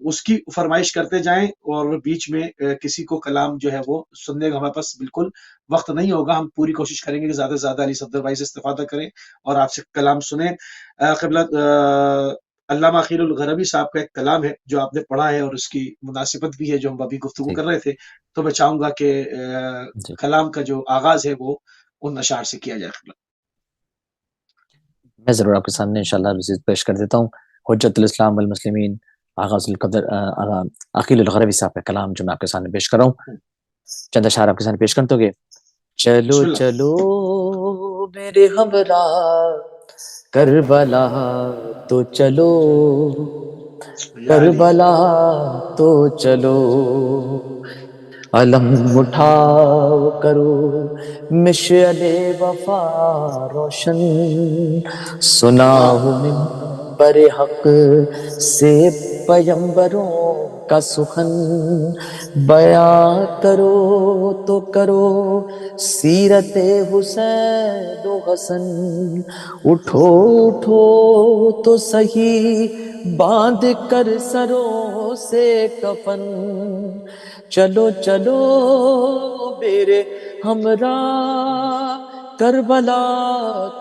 اس کی فرمائش کرتے جائیں اور بیچ میں کسی کو کلام جو ہے وہ سننے کا ہمارے پاس بالکل وقت نہیں ہوگا. ہم پوری کوشش کریں گے کہ زیادہ سے زیادہ علی صفدر بھائی سے استفادہ کریں اور آپ سے کلام سنیں. قبلہ علامہ عقیل الغربی صاحب کا ایک کلام ہے جو آپ نے پڑھا ہے اور اس کی مناسبت بھی ہے جو ہم ابھی گفتگو کر رہے تھے, تو میں چاہوں گا کہ کلام کا جو آغاز ہے وہ ان اشعار سے کیا جائے. قبلہ میں ضرور آپ کے سامنے انشاءاللہ رسید پیش کر دیتا ہوں. حجت الاسلام والمسلمین آغاز القدر عقیل الغربی صاحب کا کلام جو میں آپ کے سامنے پیش کر رہا ہوں. چند اشعار آپ کے سامنے پیش کرتا ہوں گے. چلو چلو میرے ہمراہ کربلا تو چلو, کربلا تو چلو, علم اٹھاؤ کرو مشعل وفا روشن, سناؤ منبر حق سے پیمبروں کا سخن, بیان کرو تو کرو سیرت حسین و حسن, اٹھو اٹھو تو سہی باندھ کر سروں سے کفن, چلو چلو میرے ہمراہ کربلا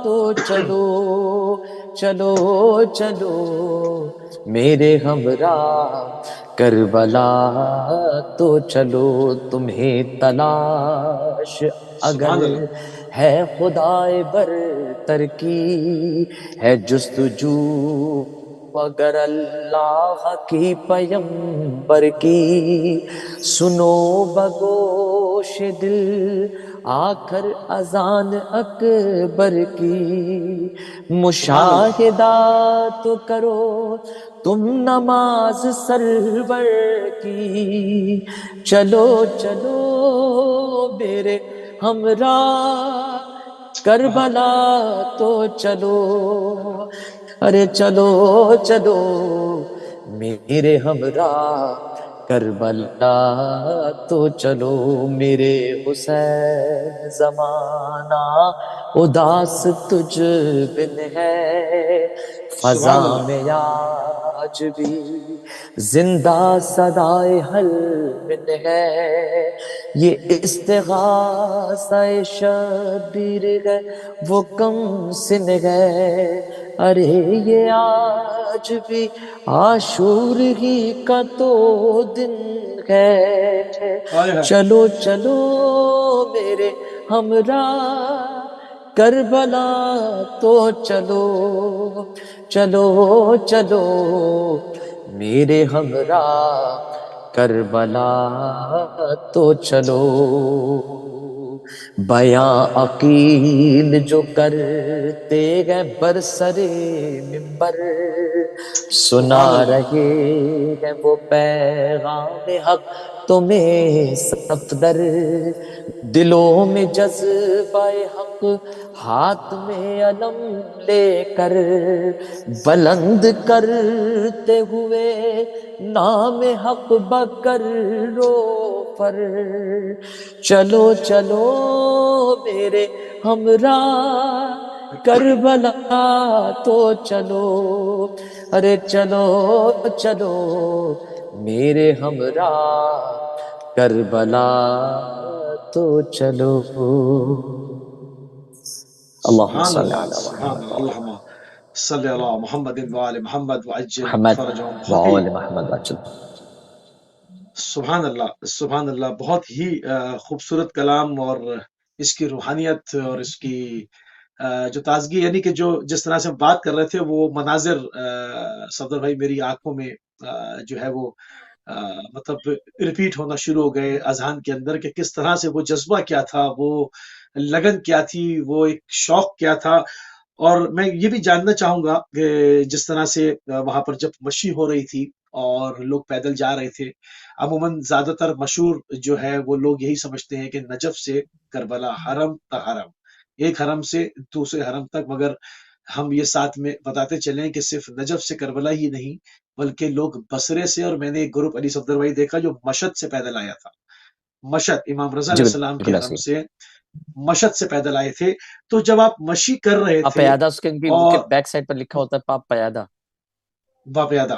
تو چلو, چلو چلو میرے ہمراہ کربلا تو چلو. تمہیں تلاش اگر ہے خدائے برتر کی, ہے جستجو اگر اللہ کی پیمبر کی, سنو بگوش دل آخر اذان اکبر کی, مشاہدہ تو کرو تم نماز سرور کی, چلو چلو میرے ہمراہ کربلا تو چلو, ارے چلو چلو میرے ہمراہ کربلا تو چلو. میرے حسین زمانہ اداس تجھ بن ہے, فضا میں آج بھی زندہ صدائے حل من ہے, یہ استغاثہ شبیر ہے وہ کم سن ہے, ارے یہ آج بھی عاشور ہی کا تو دن ہے, چلو چلو میرے ہمراہ کربلا تو چلو, چلو چلو میرے ہمراہ کربلا تو چلو. بیاں عقیل جو کرتے گئے برسر منبر, سنا رہے ہیں وہ پیغام حق تمہیں صفدر, دلوں میں جذبہ حق ہاتھ میں علم لے کر, بلند کرتے ہوئے نام حق بکر رو پر, چلو چلو میرے ہمراہ کربلا تو چلو, ارے چلو چلو میرے ہمراہ کربلا تو چلو. اللہم صلی علی محمد اللہم صلی علی محمد وآل محمد وعجل محمد فرجهم. وآل محمد وعجل. سبحان اللہ سبحان اللہ, بہت ہی خوبصورت کلام, اور اس کی روحانیت اور اس کی جو تازگی, یعنی کہ جو جس طرح سے ہم بات کر رہے تھے وہ مناظر صفدر بھائی میری آنکھوں میں جو ہے وہ مطلب ریپیٹ ہونا شروع ہو گئے اذہان کے اندر, کہ کس طرح سے وہ جذبہ کیا تھا, وہ لگن کیا تھی, وہ ایک شوق کیا تھا. اور میں یہ بھی جاننا چاہوں گا کہ جس طرح سے وہاں پر جب مشی ہو رہی تھی اور لوگ پیدل جا رہے تھے, عموماً زیادہ تر مشہور جو ہے وہ لوگ یہی سمجھتے ہیں کہ نجف سے کربلا حرم تا حرم, ایک حرم سے دوسرے حرم تک, مگر ہم یہ ساتھ میں بتاتے چلیں کہ صرف نجف سے کربلا ہی نہیں بلکہ لوگ بصرے سے, اور میں نے ایک گروپ علی صفدر بھائی دیکھا جو مشہد سے پیدل آیا تھا, مشہد امام رضا علیہ السلام کے حرم سے مشہد سے پیدل آئے تھے. تو جب آپ مشی کر رہے تھے پیادہ, اس کے اور بیک سائڈ پر لکھا ہوتا ہے پاپ پیادہ, باپیادہ,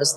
است,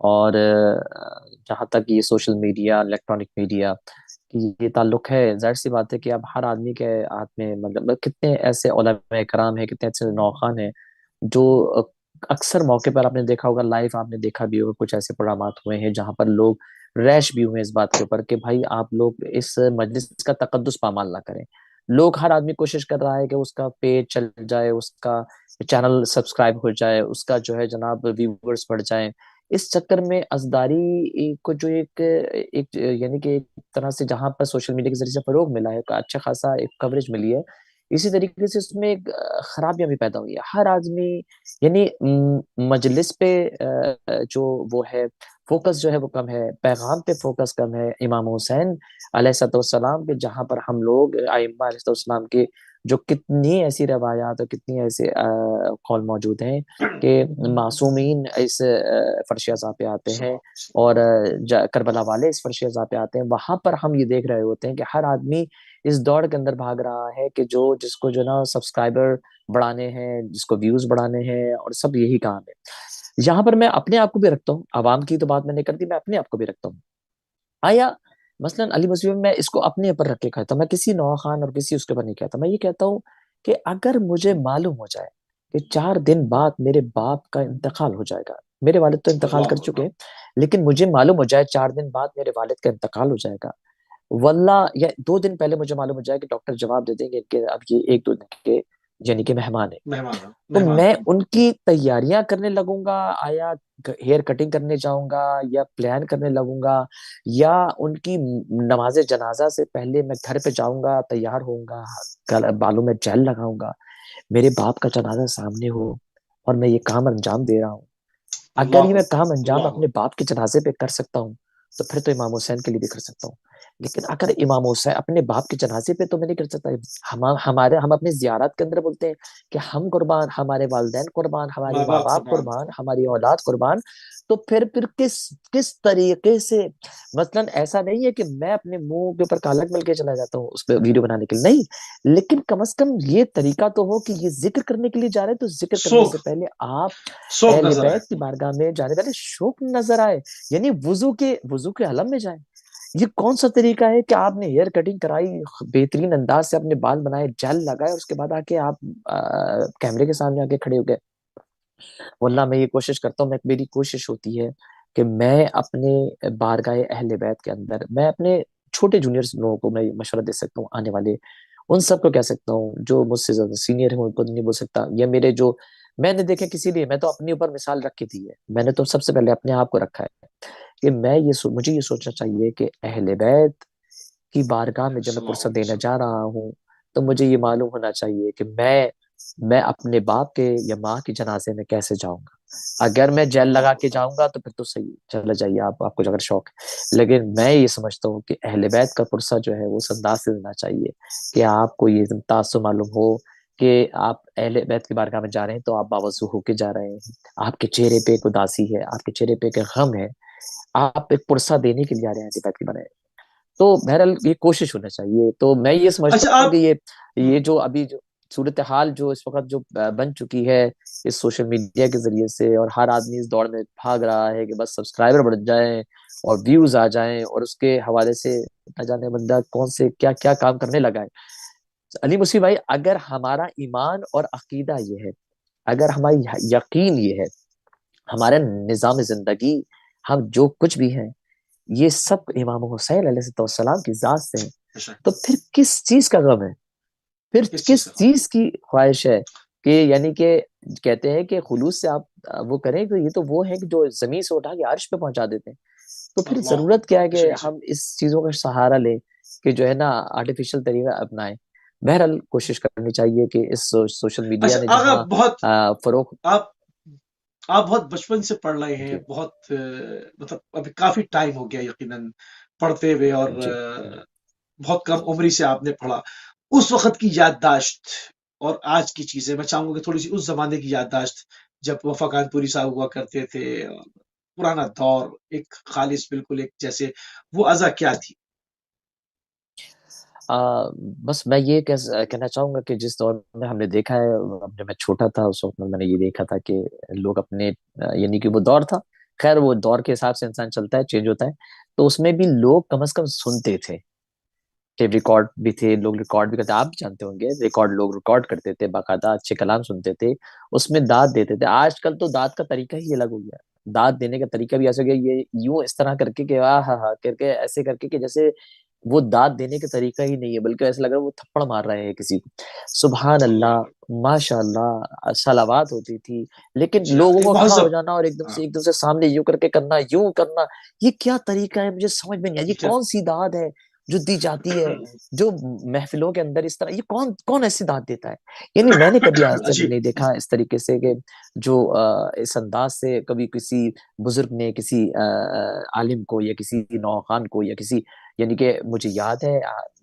اور جہاں تک یہ سوشل میڈیا، الیکٹرانک میڈیا کی یہ تعلق ہے، ظاہر سی بات ہے کہ اب ہر آدمی کے ہاتھ میں، مطلب کتنے ایسے علماء کرام ہیں، کتنے ایسے نوخان ہیں جو اکثر موقع پر آپ نے دیکھا ہوگا، لائیو آپ نے دیکھا بھی ہوگا، کچھ ایسے پروگرامات ہوئے ہیں جہاں پر لوگ ریش بھی ہوئے ہیں اس بات کے اوپر کہ بھائی آپ لوگ اس مجلس کا تقدس پامال نہ کریں. لوگ، ہر آدمی کوشش کر رہا ہے کہ اس کا پیج چل جائے، اس کا چینل سبسکرائب ہو جائے، اس کا جو ہے جناب ویورز بڑھ جائیں. اس چکر میں ازداری کو جو ایک یعنی کہ ایک طرح سے جہاں پر سوشل میڈیا کے ذریعے سے فروغ ملا ہے، اچھا خاصا ایک کوریج ملی ہے، اسی طریقے سے اس میں ایک خرابیاں بھی پیدا ہوئی ہے. ہر آدمی یعنی مجلس پہ جو وہ ہے فوکس جو ہے وہ کم ہے، پیغام پہ فوکس کم ہے. امام حسین علیہ الصلوۃ والسلام کے، جہاں پر ہم لوگ ائمہ علیہ الصلوۃ والسلام کے جو کتنی ایسی روایات اور کتنی ایسے قول موجود ہیں کہ معصومین اس فرش عذاب پہ آتے ہیں، اور کربلا والے اس فرش عذاب پہ آتے ہیں. وہاں پر ہم یہ دیکھ رہے ہوتے ہیں کہ ہر آدمی اس دوڑ کے اندر بھاگ رہا ہے کہ جس کو جو نا سبسکرائبر بڑھانے ہیں، جس کو ویوز بڑھانے ہیں، اور سب یہی کام ہے. یہاں پر میں اپنے آپ کو بھی رکھتا ہوں، عوام کی تو بات میں نے کر دی، میں اپنے آپ کو بھی رکھتا ہوں. آیا مثلا علی مسیح میں اس کو اپنے اوپر رکھ کے کہتا ہوں، میں کسی نوح خان اور کسی اس کے اوپر نہیں کہتا. میں یہ کہتا ہوں کہ اگر مجھے معلوم ہو جائے کہ 4 دن بعد میرے باپ کا انتقال ہو جائے گا، میرے والد تو انتقال کر چکے ہیں، لیکن مجھے معلوم ہو جائے 4 دن بعد میرے والد کا انتقال ہو جائے گا، واللہ، یا 2 دن پہلے مجھے معلوم ہو جائے کہ ڈاکٹر جواب دے دیں گے کہ اب یہ 1-2 دن کے یعنی کہ مہمان ہے، مہمان تو مہمان میں ہیں. ان کی تیاریاں کرنے لگوں گا. آیا ہیئر کٹنگ کرنے جاؤں گا، یا پلان کرنے لگوں گا، یا ان کی نماز جنازہ سے پہلے میں گھر پہ جاؤں گا، تیار ہوں گا، بالوں میں جیل لگاؤں گا، میرے باپ کا جنازہ سامنے ہو اور میں یہ کام انجام دے رہا ہوں. اگر یہ اللہ میں اکبر کام انجام اللہ اپنے باپ کے جنازے پہ کر سکتا ہوں تو پھر تو امام حسین کے لیے بھی کر سکتا ہوں. لیکن اگر امام حسین اپنے باپ کے جنازے پہ تو میں نہیں کر سکتا. ہم اپنی زیارت کے اندر بولتے ہیں کہ ہم قربان، ہمارے والدین قربان، ہمارے ماں ماں باپ باپ قربان. قربان، ہماری اولاد قربان. تو پھر کس طریقے سے، مثلا ایسا نہیں ہے کہ میں اپنے منہ کے اوپر کالک مل کے چلا جاتا ہوں اس پہ ویڈیو بنانے کے لیے، نہیں، لیکن کم از کم یہ طریقہ تو ہو کہ یہ ذکر کرنے کے لیے جا رہے ہیں تو ذکر کرنے سوگ سے پہلے آپ سوگ اہل نظر آئے. بیت کی بارگاہ میں جانے والے شوق نظر آئے، یعنی وضو کے حلم میں جائیں. یہ کون سا طریقہ ہے کہ آپ نے ہیئر کٹنگ کرائی، بہترین انداز سے اپنے بال بنائے، جیل لگائے، اس کے بعد آ کے آپ کیمرے کے سامنے آ کے کھڑے ہو گئے. واللہ میں یہ کوشش کرتا ہوں، میری کوشش ہوتی ہے کہ میں اپنے بارگاہ اہل بیت کے اندر، میں اپنے چھوٹے جونیئر لوگوں کو میں مشورہ دے سکتا ہوں، آنے والے ان سب کو کہہ سکتا ہوں جو مجھ سے زیادہ سینئر ہیں، ان کو نہیں بول سکتا. یا میرے جو میں نے دیکھے کسی لیے، میں تو اپنے اوپر مثال رکھ کے دی ہے، میں نے تو سب سے پہلے اپنے آپ کو رکھا ہے کہ مجھے یہ سوچنا چاہیے کہ اہل بیت کی بارگاہ میں جب میں اللہ پرسہ دینے وسلم. جا رہا ہوں تو مجھے یہ معلوم ہونا چاہیے کہ میں اپنے باپ کے یا ماں کے جنازے میں کیسے جاؤں گا. اگر میں جیل لگا اللہ کے جاؤں گا تو پھر تو صحیح، چلا جائیے آپ کو اگر شوق ہے. لیکن میں یہ سمجھتا ہوں کہ اہل بیت کا پرسہ جو ہے وہ اس انداز سے دینا چاہیے کہ آپ کو یہ تعصب معلوم ہو کہ آپ اہل بیت کی بارگاہ میں جا رہے ہیں تو آپ باوضو ہو کے جا رہے ہیں، آپ کے چہرے پہ ایک اداسی ہے، آپ کے چہرے پہ ایک غم ہے، آپ ایک پرسہ دینے کے لیے آ رہے ہیں اہل بیت کی بارگاہ. تو بہرحال یہ کوشش ہونا چاہیے. تو میں یہ اچھا سمجھتا ہوں آپ. کہ یہ جو ابھی جو صورتحال جو اس وقت جو بن چکی ہے اس سوشل میڈیا کے ذریعے سے، اور ہر آدمی اس دوڑ میں بھاگ رہا ہے کہ بس سبسکرائبر بڑھ جائیں اور ویوز آ جائیں، اور اس کے حوالے سے نہ جانے بندہ کون سے کیا کیا کام کرنے لگا ہے. علی مسیح بھائی، اگر ہمارا ایمان اور عقیدہ یہ ہے، اگر ہماری یقین یہ ہے، ہمارا نظام زندگی، ہم جو کچھ بھی ہیں یہ سب امام حسین علیہ السلام کی ذات سے ہیں، تو پھر کس چیز کا غم ہے، پھر کس چیز کس کا. چیز کی خواہش ہے کہ یعنی کہ کہتے ہیں کہ خلوص سے آپ وہ کریں، تو یہ تو وہ ہے کہ جو زمین سے اٹھا کے عرش پہ پہنچا دیتے ہیں. تو پھر اللہ ضرورت کیا ہے بے کہ شک بے شک. ہم اس چیزوں کا سہارا لیں کہ جو ہے نا آرٹیفیشل طریقہ اپنائیں. بہرحال کوشش کرنی چاہیے کہ اس سوشل میڈیا اچھا نے آغا جہاں بہت فروغ. آپ آپ بہت بچپن سے پڑھ رہے ہیں، جی بہت مطلب ابھی کافی ٹائم ہو گیا یقیناً پڑھتے ہوئے، اور جی بہت کم عمری سے آپ نے پڑھا. اس وقت کی یادداشت اور آج کی چیزیں میں چاہوں گا کہ تھوڑی سی اس زمانے کی یادداشت جب وفا کان پوری صاحب ہوا کرتے تھے، پرانا دور ایک خالص بالکل ایک جیسے، وہ ازا کیا تھی؟ بس میں یہ کہنا چاہوں گا کہ جس دور میں ہم نے دیکھا ہے، جب میں چھوٹا تھا اس وقت میں نے یہ دیکھا تھا کہ لوگ اپنے یعنی کہ وہ دور تھا خیر وہ دور کے حساب سے انسان چلتا ہے، چینج ہوتا ہے. تو اس میں بھی لوگ کم از کم سنتے تھے، ٹیپ ریکارڈ بھی تھے، لوگ ریکارڈ بھی کرتے، آپ بھی جانتے ہوں گے ریکارڈ، لوگ ریکارڈ کرتے تھے باقاعدہ، اچھے کلام سنتے تھے، اس میں داد دیتے تھے. آج کل تو داد کا طریقہ ہی الگ ہو گیا، داد دینے کا طریقہ بھی ایسا ہو گیا، یہ یوں اس طرح کر کے کہ ہاں ہاں کر کے ایسے کر کے کہ جیسے وہ داد دینے کا طریقہ ہی نہیں ہے، بلکہ ایسا لگ رہا ہے وہ تھپڑ مار رہے ہیں کسی کو. سبحان اللہ، اللہ ماشاء اللہ، صلوات ہوتی تھی. لیکن جی ہاں، لوگوں ایک کو کھڑا ہو مہذب. جانا اور ہاں، ایک دم سے سامنے یوں کر کے کرنا، یوں کرنا، یہ کیا طریقہ ہے؟ مجھے سمجھ میں نہیں آیا، یہ یہ کیا؟ کون سی داد ہے جو دی جاتی ہے، جو محفلوں کے اندر اس طرح، یہ کون کون ایسی داد دیتا ہے؟ یعنی میں نے کبھی آج تک عجیب. نہیں دیکھا اس طریقے سے کہ جو اس انداز سے کبھی کسی بزرگ نے کسی عالم کو یا کسی نوخان کو یا کسی، یعنی کہ مجھے یاد ہے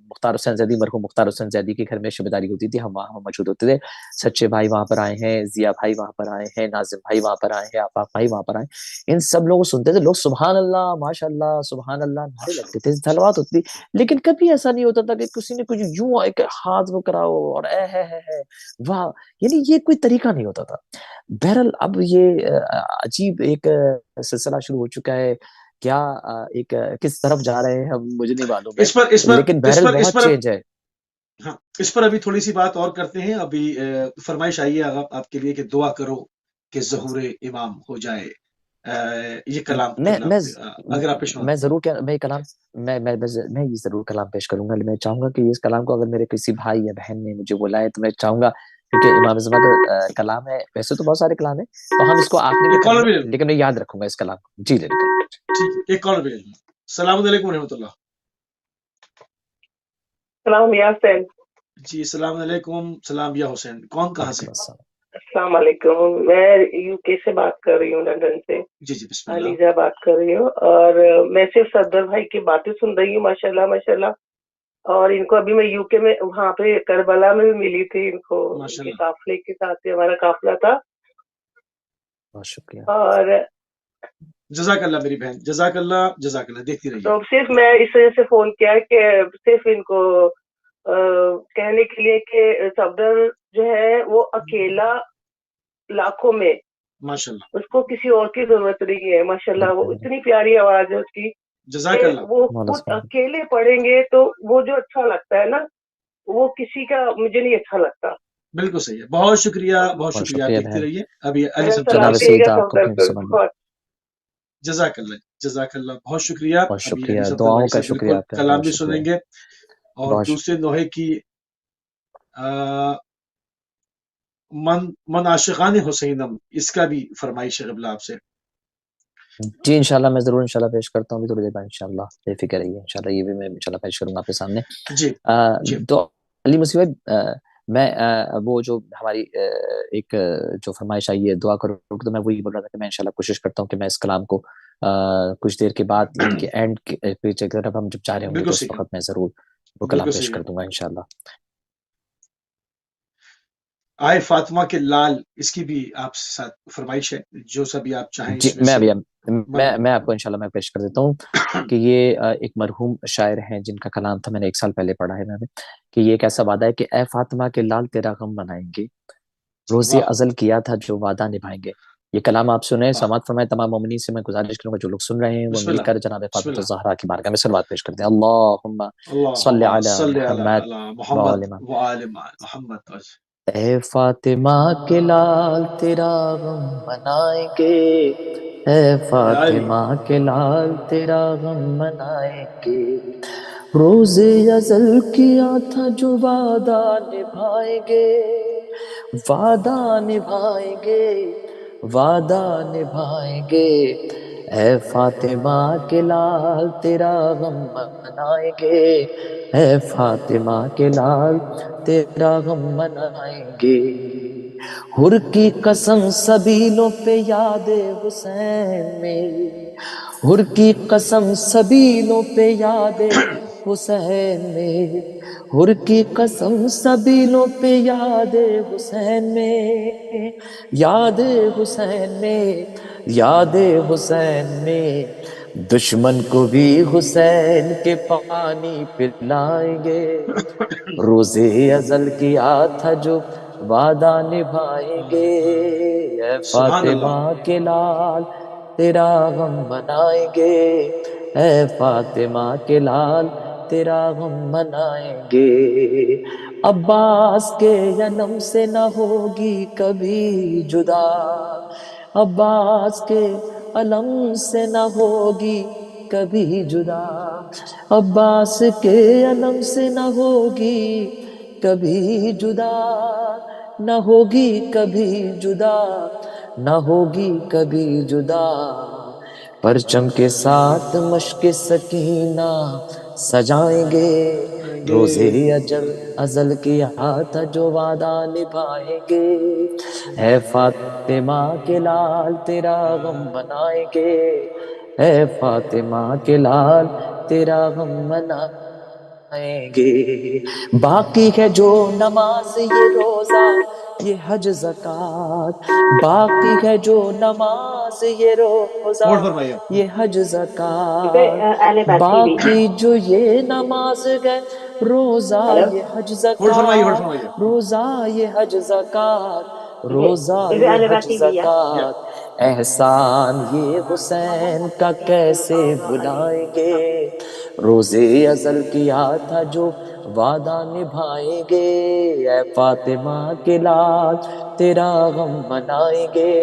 مختار حسین زیدی، مرحوم مختار حسین زیدی کے گھر میں شبیداری ہوتی تھی، ہم وہاں موجود ہوتے تھے. سچے بھائی وہاں پر آئے ہیں، ضیا بھائی وہاں پر آئے ہیں، ناظم بھائی وہاں پر آئے ہیں، آفاق بھائی وہاں پر آئے ہیں. ان سب لوگوں سنتے تھے، لوگ سبحان اللہ ماشاء اللہ سبحان اللہ نعرے ماشاء لگتے تھے، صلوات ہوتی تھی. لیکن کبھی ایسا نہیں ہوتا تھا کہ کسی نے کچھ یوں ایک ہاتھ وہ کراؤ اور اے ہے واہ، یعنی یہ کوئی طریقہ نہیں ہوتا تھا. بہرحال اب یہ عجیب ایک سلسلہ شروع ہو چکا ہے. کیا ایک کس طرف جا رہے ہیں ہم مجھے نہیں معلوم ہے، اس پر اس پر لیکن اس بہرحال پر اس بہت پر چینج ہے. ہاں، اس پر ابھی تھوڑی سی بات اور کرتے ہیں. ابھی فرمائش آئی ہے آپ کے لیے کہ دعا کرو کہ ظہور امام ہو جائے. یہ کلام میں کرنا میں اگر آپ پیش. میں ضرور میں کلام میں یہ ضرور کلام پیش کروں گا. میں چاہوں گا کہ اس کلام کو اگر میرے کسی بھائی یا بہن نے مجھے بولا ہے تو میں چاہوں گا، کیونکہ امام زمان کا کلام ہے، ویسے تو بہت سارے کلام ہیں تو ہم اس کو آخری میں ایک کریں کالر گے، بھی لے لو. لیکن میں یاد رکھوں گا اس کلام کو. جی لے کر. ٹھیک ہے، ایک کالر بھی لے لو. السلام علیکم ورحمۃ اللہ. سلام یا حسین. جی السلام علیکم. سلام یا حسین. کون کہاں سے؟ وعلیکم السلام. السلام علیکم، میں یو کے سے بات کر رہی ہوں، لندن سے جی جی بسم اللہ. علیزہ بات کر رہی ہوں، اور میں صرف صدر بھائی کی باتیں سن رہی ہوں، ماشاء اللہ ماشاء اللہ. اور ان کو ابھی میں یو کے میں وہاں پہ کربلا میں بھی ملی تھی، ان کو ان ماشاء کے اللہ. قافلے کے ساتھ ہمارا قافلہ تھا. بہت شکریہ. اور جزاک اللہ میری بہن، جزاک اللہ جزاک اللہ. دیکھتی رہیے. تو صرف میں اس وجہ سے فون کیا ہے کہ صرف ان کو کہنے کے لیے کہ صدر جو ہے وہ اکیلا لاکھوں میں، ماشاء اللہ. اس کو کسی اور کی ضرورت نہیں ہے. ماشاء اللہ وہ اتنی پیاری آواز ہے اس کی جزاک کہ اللہ. وہ خود اکیلے پڑھیں گے تو وہ جو اچھا لگتا ہے نا، وہ کسی کا مجھے نہیں اچھا لگتا. بالکل صحیح ہے. بہت شکریہ بہت بہت شکریہ. آپ شکریہ دیکھتے بہن. رہیے. ابھی علی میرا صاحب سلام جناب کہیے گا سعید آپ کو صفدر بھی کو سلام. بہت. جزاک اللہ جزاک اللہ. بہت شکریہ. بہت ابھی علی شکریہ، صفدر دعاؤں بھائی کا سے شکریہ بالکل آپ کا، کلام بہت بھی شکریہ. سنیں گے. اور بہت دوسرے نوحے کی من عاشقان حسینم، اس کا بھی فرمائش ہے قبلہ آپ سے. جی انشاءاللہ میں ضرور انشاءاللہ پیش کرتا ہوں ابھی تھوڑی دیر بعد انشاءاللہ، بے فکر رہیے انشاءاللہ، یہ بھی میں انشاءاللہ پیش کروں گا آپ کے سامنے. جی جی تو علی مسیح بھائی، میں وہ جو ہماری ایک جو فرمائش آئی ہے دعا کرو، تو میں وہی بول رہا تھا کہ میں انشاءاللہ کوشش کرتا ہوں کہ میں اس کلام کو کچھ دیر کے بعد، یعنی کہ اینڈ پہ جب ہم چاہ رہے ہوں گے بالکل تو اس صحیح ہے. وقت میں ضرور وہ کلام بالکل پیش صحیح کر ہے. دوں گا انشاءاللہ. آئے فاطمہ کے لال، اس کی بھی آپ ساتھ فرمائش ہے، جو سبھی آپ چاہیں جی اس میں میں سے. ابھی میں آپ کو انشاءاللہ میں پیش کر دیتا ہوں کہ یہ ایک مرحوم شاعر ہیں جن کا کلام تھا، میں نے 1 سال پہلے پڑھا ہے میں نے، کہ یہ ایک ایسا وعدہ ہے کہ اے فاطمہ کے لال تیرا غم منائیں گے، روزی واہ ازل کیا تھا جو وعدہ نبھائیں گے. یہ کلام آپ سنیں، واہ. سماعت فرمائیں. تمام مومنین سے میں گزارش کروں گا جو لوگ سن رہے ہیں وہ بسم مل اللہ کر جناب بسم فاطمہ اللہ. الزہرا کی بارگاہ میں صلوات پیش کر دیں. اللہم صل اللہم علی صلی محمد علی و محمد آل محمد. و آل محمد. اے فاطمہ کے لال تیرا غم منائیں گے، اے یا علی. فاطمہ کے لال تیرا غم منائیں گے، روز ازل کیا تھا جو وعدہ نبھائیں گے، وعدہ نبھائیں گے، وعدہ نبھائیں گے، اے فاطمہ کے لال تیرا غم منائیں گے، اے فاطمہ کے لال تیرا غم منائیں گے. حر کی قسم سبیلوں پہ یاد حسین میری، حر کی قسم سبیلوں پہ یاد حسین میں، حر کی قسم سبیلوں پہ یاد حسین میں، یاد حسین میں، یاد حسین میں، دشمن کو بھی حسین کے پانی پلائیں گے، روزے ازل کیا تھا جو وعدہ نبھائیں گے، اے سبحان اللہ. فاطمہ کے لال تیرا غم منائیں گے، اے فاطمہ کے لال تیرا غم منائیں گے، عباس کے جنم سے نہ ہوگی کبھی جدا، عباس کے علم سے نہ ہوگی کبھی جدا، عباس کے علم سے نہ ہوگی کبھی جدا، نہ ہوگی کبھی جدا، نہ ہوگی کبھی جدا، پرچم کے ساتھ مشق سکینہ سجائیں گے، روزے اجل ازل کیا تھا جو وعدہ نبھائیں گے، اے فاطمہ کے لال تیرا غم منائیں گے، اے فاطمہ کے لال تیرا غم منائیں گے، باقی ہے جو نماز یہ روزہ یہ حج زکات، باقی ہے جو نماز یہ روزہ نوٹ فرمائیے آپ یہ حج زکات، Alibaba TV. باقی جو یہ نماز ہے روزہ Hello? یہ حج ہولڈ زکات، فرمائیے روزہ یہ حج زکات، Is it روزہ is it یہ Alibaba حج TV? Yeah. یا زکات، احسان یہ حسین کا کیسے بھلائیں گے، روزے ازل کیا تھا جو وعدہ نبھائیں گے، اے فاطمہ کے لال تیرا غم منائیں گے،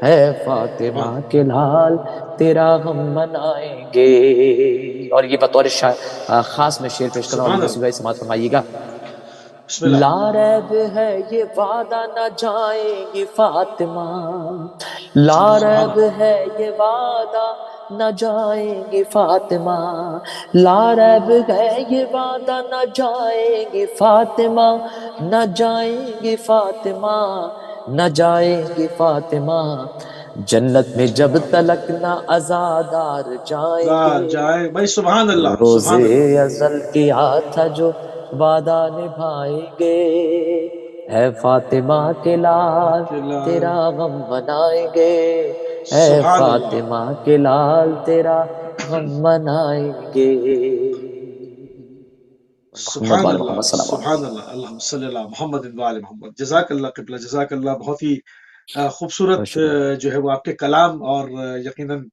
اے فاطمہ واہ کے لال تیرا غم منائیں گے۔ اور یہ بطور خاص میں شعر پیش کرنا، علی سبحان نصیر اللہ، بھائی سماعت فرمائیے گا۔ بسم اللہ۔ لا ریب ہے یہ وعدہ نہ جائیں گی فاطمہ، لا سبحان ریب اللہ، ہے یہ وعدہ نہ جائیں گی فاطمہ، لا ریب ہے یہ وعدہ نہ جائیں گی فاطمہ، نہ جائیں گی فاطمہ، نہ جائیں گی فاطمہ، جنت میں جب تلک نہ عزادار جائیں دار گے، جائے بھائی، سبحان اللہ، روزے سبحان اللہ، ازل کیا تھا جو وعدہ نبھائیں گے، اے فاطمہ کے لال کہ تیرا غم منائیں گے، اے سبحان اللہ، فاطمہ کے لال تیرا غم منائیں گے، محمد سبحان وال اللہ، محمد صلی اللہ علیہ سبحان اللہ، اللہم صلی اللہ محمد وآل محمد۔ جزاک اللہ قبلہ، جزاک اللہ، بہت ہی وسلم۔ خوبصورت شکریہ۔ جو ہے وہ آپ کے کلام، اور یقیناً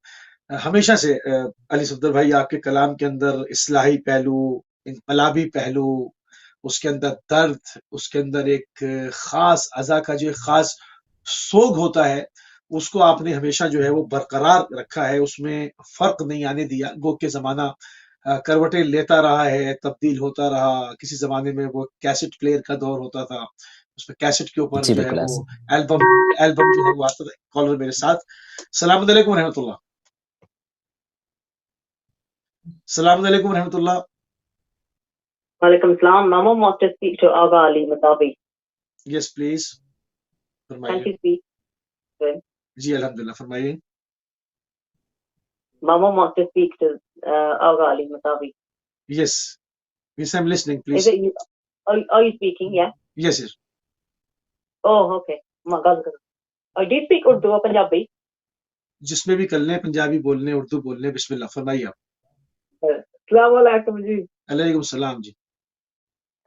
ہمیشہ سے علی صفدر بھائی آپ کے کلام کے اندر اصلاحی پہلو، انقلابی پہلو، اس کے اندر درد، اس کے اندر ایک خاص ازا کا جو ایک خاص سوگ ہوتا ہے، اس کو آپ نے ہمیشہ جو ہے وہ برقرار رکھا ہے، اس میں فرق نہیں آنے دیا۔ گو کہ زمانہ کروٹیں لیتا رہا ہے، تبدیل ہوتا رہا، کسی زمانے میں وہ کیسٹ پلیئر کا دور ہوتا تھا، اس میں کیسٹ کے اوپر جی جو ہے بالکل وہ ایسے۔ البم جو ہے وہ آتا تھا۔ کالر میرے ساتھ، السلام علیکم ورحمۃ اللہ، السلام علیکم ورحمۃ اللہ۔ Walaikum salam. Mama wants to speak to Aga Ali Matabi. Yes please, Can فرمائیے۔ she speak? Good. جی الحمدللہ، فرمائیے۔ Mama wants to speak to Aga Ali Matabi. Yes yes, I am listening please. Is it you? Are you speaking? Yeah. Yes yes, Oh, okay. Do you speak Urdu or Punjabi? جس میں بھی کر لیں، پنجابی بول لیں، اردو بول لیں، بسم اللہ، فرمائیے آپ۔ السلام علیکم جی۔ علیکم السلام جی۔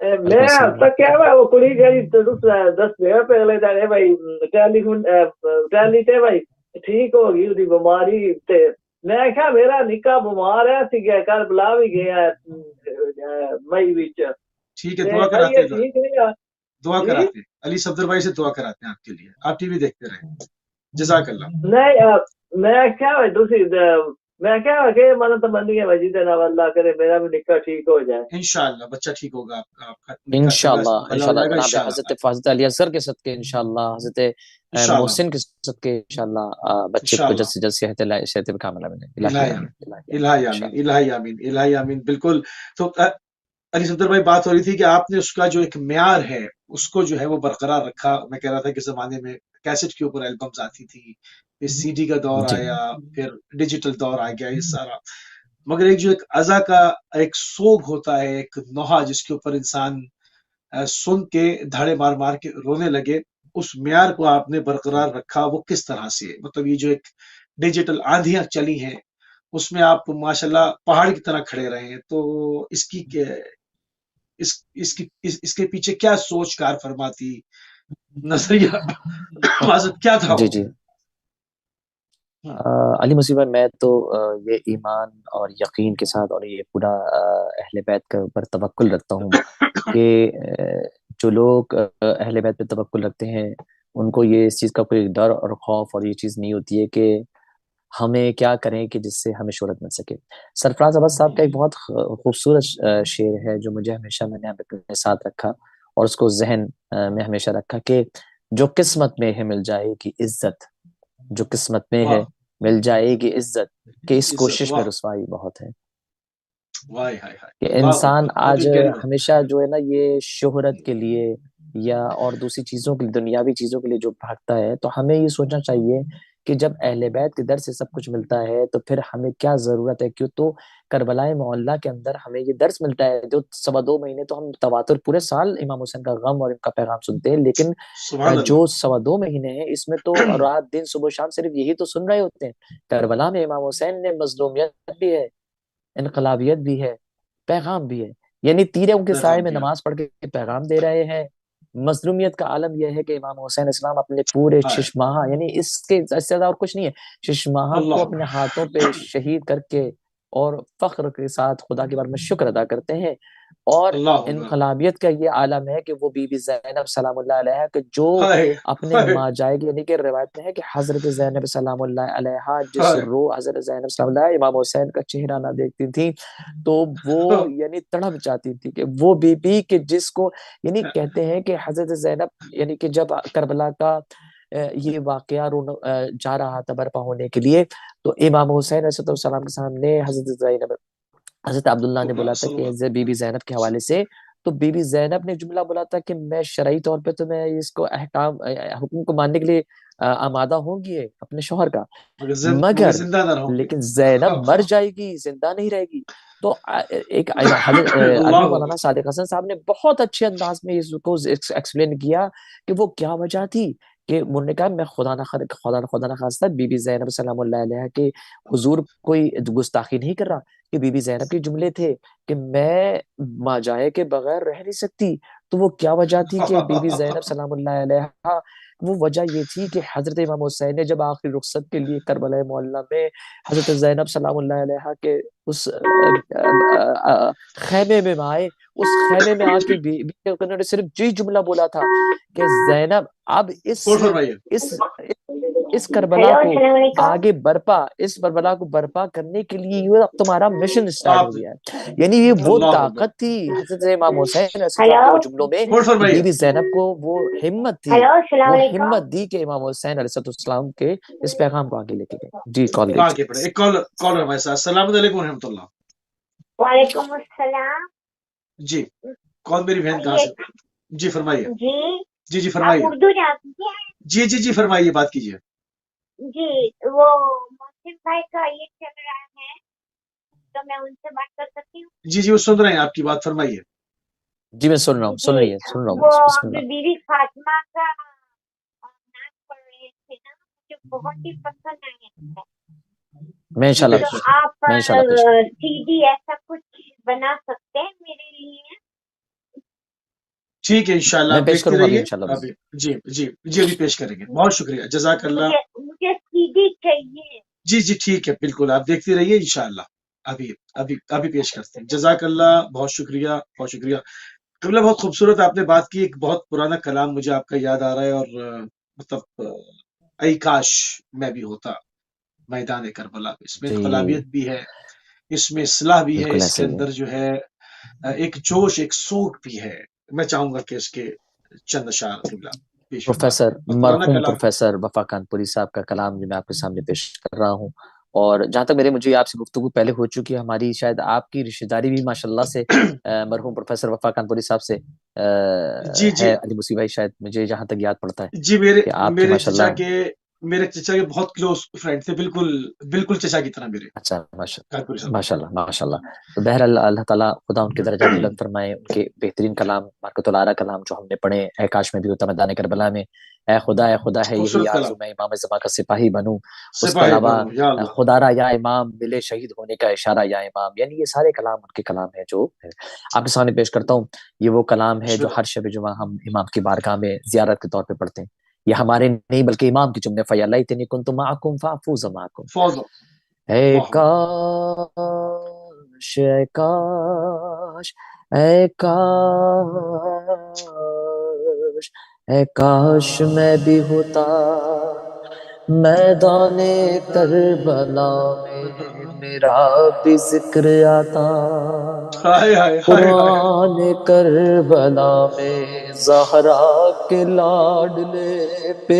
وعلیکم میں السلام۔ تک کیا ہوا وہ کڑی جی دس دیا پہلے دے بھائی ٹیلی تے بھائی ٹھیک ہو گئی دی بیماری تے میں کہا میرا نکا بیمار ہے سی گیا کل بلا بھی گیا مئی وچ ٹھیک ہے، تے دعا خیر کراتے یہ ہیں، ٹھیک نہیں دعا جی کراتے ہیں، علی صفدر بھائی سے دعا کراتے ہیں آپ کے لیے، آپ ٹی وی دیکھتے رہیں، جزاک اللہ۔ نہیں میں کیا دوسری میں کیا کہ منت بندی ہے وجید نہ اللہ کرے میرا بھی نکا ٹھیک ہو جائے انشاءاللہ بچہ ٹھیک ہوگا، آپ کا نکاح انشاءاللہ بلا ہو انشاءاللہ جائے گا جناب انشاءاللہ، حضرت حضرت علی اصغر کے صدقے انشاءاللہ، حضرت انشاءاللہ، محسن کے صدقے انشاءاللہ بچے کو جلد انشاءاللہ، سے جلد صحت کاملہ ملے، الہی الہی آمین، آمین، الہی آمین الہی آمین، انشاءاللہ۔ الہی آمین، الہی آمین، بالکل۔ تو علی صفدر بھائی بات ہو رہی تھی کہ آپ نے اس کا جو ایک معیار ہے اس کو جو ہے وہ برقرار رکھا۔ میں کہہ رہا تھا کہ زمانے میں کیسٹ کے اوپر البمز آتی تھی، پھر سی ڈی کا دور جی آیا، پھر ڈیجیٹل دور آ گیا، یہ سارا، مگر ایک جو ایک ازا کا ایک سوگ ہوتا ہے، ایک نوحہ جس کے اوپر انسان سن کے دھاڑے مار مار کے رونے لگے، اس معیار کو آپ نے برقرار رکھا۔ وہ کس طرح سے؟ مطلب یہ جو ایک ڈیجیٹل آندھیاں چلی ہیں اس میں آپ ماشاءاللہ پہاڑ کی طرح کھڑے رہے ہیں، تو اس کی اس کے پیچھے کیا سوچ کار فرماتی، نظریہ مقصد کیا تھا جی وہ؟ جی علی مصیب بھائی، میں تو یہ ایمان اور یقین کے ساتھ اور یہ پورا اہل بیت کے اوپر توکل رکھتا ہوں کہ جو لوگ اہل بیت پہ توکل رکھتے ہیں ان کو یہ اس چیز کا کوئی ڈر اور خوف اور یہ چیز نہیں ہوتی ہے کہ ہمیں کیا کریں کہ جس سے ہمیں شہرت مل سکے۔ سرفراز احمد صاحب کا ایک بہت خوبصورت شعر ہے جو مجھے ہمیشہ میں نے اپنے ساتھ رکھا اور اس کو ذہن میں ہمیشہ رکھا کہ جو قسمت میں ہے مل جائے گی عزت، جو قسمت میں ہے مل جائے گی عزت، کہ اس کوشش میں رسوائی بہت ہے۔ کہ انسان آج ہمیشہ جو ہے نا یہ شہرت کے لیے یا اور دوسری چیزوں کے لیے، دنیاوی چیزوں کے لیے جو بھاگتا ہے، تو ہمیں یہ سوچنا چاہیے کہ جب اہل بیت کے در سے سب کچھ ملتا ہے تو پھر ہمیں کیا ضرورت ہے؟ کیوں تو کربلائے معلیٰ کے اندر ہمیں یہ درس ملتا ہے۔ جو 2.25 مہینے تو ہم تواتر پورے سال امام حسین کا غم اور ان کا پیغام سنتے ہیں، لیکن جو 2.25 مہینے ہیں اس میں تو رات دن صبح شام صرف یہی تو سن رہے ہوتے ہیں۔ کربلا میں امام حسین نے مظلومیت بھی ہے، انقلابیت بھی ہے، پیغام بھی ہے، یعنی تیروں کے سائے میں نماز پڑھ کے پیغام دے رہے ہیں۔ مظلومیت کا عالم یہ ہے کہ امام حسین اسلام اپنے پورے 6 ماہ، یعنی اس کے زیادہ اور کچھ نہیں ہے، 6 ماہ کو اپنے ہاتھوں پہ شہید کر کے اور فخر کے ساتھ خدا کے بارے میں شکر ادا کرتے ہیں۔ اور انقلابیت کا یہ عالم ہے کہ وہ بی بی زینب سلام اللہ علیہ کہ جو اپنے ماں جائے گی، یعنی کہ روایت میں ہے کہ حضرت زینب سلام اللہ علیہ جس روز حضرت زینب سلام اللہ علیہ امام حسین کا چہرہ نہ دیکھتی تھی تو وہ یعنی تڑپ جاتی تھی کہ وہ بی بی کہ جس کو، یعنی کہتے ہیں کہ حضرت زینب یعنی کہ جب کربلا کا یہ واقعہ جا رہا تھا برپا ہونے کے لیے، تو امام حسین علیہ السلام کے سامنے حضرت عبداللہ نے بولا تھا کہ بی بی زینب کے حوالے سے، تو بی بی زینب نے جملہ بولا تھا کہ میں شرعی طور پہ تو میں اس کو حکم کو ماننے کے لیے آمادہ ہوں گی اپنے شوہر کا، مگر لیکن زینب مر جائے گی، زندہ نہیں رہے گی۔ تو ایک حضرت علامہ مولانا صادق حسن صاحب نے بہت اچھے انداز میں اس کو ایکسپلین کیا کہ وہ کیا وجہ تھی، کہ انہوں نے کہا میں خدا نہ خواستہ بی بی زینب سلام اللہ علیہ کے حضور کوئی گستاخی نہیں کر رہا، کہ بی بی زینب کے جملے تھے کہ میں ماں جائے کے بغیر رہ نہیں سکتی۔ تو وہ کیا وجہ تھی کہ بی بی زینب سلام اللہ علیہ، وہ وجہ یہ تھی کہ حضرت امام حسین نے جب آخری رخصت کے لیے کربلا معلیٰ میں حضرت زینب سلام اللہ علیہ کے اس خیمے میں آئے، اس خیمے میں آ کے انہوں نے صرف جی جملہ بولا تھا کہ زینب اب اس کربلا کو آگے برپا، اس کربلا کو برپا کرنے کے لیے یہ اب تمہارا مشن سٹارٹ ہو گیا ہے۔ یعنی یہ وہ طاقت تھی حضرت امام حسین کے جملوں میں، بی بی زینب کو وہ ہمت تھی، وہ ہمت دی کہ امام حسین علیہ السلام کے اس پیغام کو آگے لے کے گئے۔ جی کال دیجیے۔ ایک کالر ہمارے ساتھ۔ السلام علیکم و رحمۃ اللہ۔ وعلیکم السلام۔ جی کون میری بہن کہاں سے؟ جی فرمائیے۔ جی فرمائیے۔ اردو جانتی ہیں؟ جی فرمائیے، بات کیجیے۔ جی وہ محسن بھائی کا یہ چل رہا ہے تو میں ان سے بات کر سکتی ہوں؟ جی وہ سن رہے ہیں آپ کی بات، فرمائیے۔ جی میں سن رہا ہوں، سن رہی ہے، وہ بی بی فاطمہ کا نام پڑھ رہے تھے نا، مجھے بہت ہی پسند آیا۔ میں انشاءاللہ تو آپ سی ڈی ایسا کچھ بنا سکتے ہیں میرے لیے؟ ٹھیک ہے انشاءاللہ، میں پیش کروں گا رہیے انشاءاللہ۔ جی ابھی پیش کریں گے۔ بہت شکریہ، جزاک اللہ۔ مجھے سی ڈی چاہیے۔ جی ٹھیک ہے، بالکل آپ دیکھتی رہیے انشاءاللہ، ابھی پیش کرتے ہیں۔ جزاک اللہ، بہت شکریہ بہت شکریہ۔ قبلہ بہت خوبصورت آپ نے بات کی، ایک بہت پرانا کلام مجھے آپ کا یاد آ رہا ہے، اور مطلب ای کاش میں بھی ہوتا میدان کربلا۔ اس میں انقلابیت بھی ہے، اس میں اصلاح بھی ہے، اس کے اندر جو ہے ایک جوش، ایک سوگ بھی ہے۔ میں چاہوں گا کہ اس کے چند اشعار مرحوم پروفیسر وفا کانپوری صاحب کا کلام جو میں آپ کے سامنے پیش کر رہا ہوں، اور جہاں تک مجھے آپ سے گفتگو پہلے ہو چکی ہے، ہماری شاید آپ کی رشتہ داری بھی ماشاءاللہ سے مرحوم پروفیسر وفا کانپوری صاحب سے ہے، علی مصیب بھائی شاید مجھے جہاں تک یاد پڑتا ہے۔ جی میرے چچا کے بہت کلوز فرینڈ تھے، بالکل چچا کی طرح میرے۔ اچھا ماشاءاللہ۔ تو بہرحال اللہ تعالیٰ خدا ان کے درجات بلند فرمائے، ان کے بہترین کلام، برکت العالی کلام جو ہم نے پڑھے، اے کاش میں بھی ہوتا میدان کربلا میں، اے خدا ہے یہی آرزو میں امام زمان کا سپاہی بنوں، اس کے علاوہ خدا را یا امام ملے شہید ہونے کا اشارہ یا امام، یعنی یہ سارے کلام ان کے کلام ہیں جو آپ کے سامنے پیش کرتا ہوں۔ یہ وہ کلام ہے جو ہر شب جمعہ ہم امام کی بارگاہ میں زیارت کے طور پہ پڑھتے ہیں۔ یہ ہمارے نہیں بلکہ امام کی جملے فَيَا لَيْتَنِي كُنْتُ مَعَكُمْ فَأَفُوزَ مَعَكُمْ. فوزو اے واہ واہ کاش اے کاش اے کاش اے کاش میں بھی ہوتا میدان کربلا میں، میرا بھی ذکر آتا ہائے ہائے ہائے ہائے قرآن کربلا میں، زہرا کے لاڈلے پہ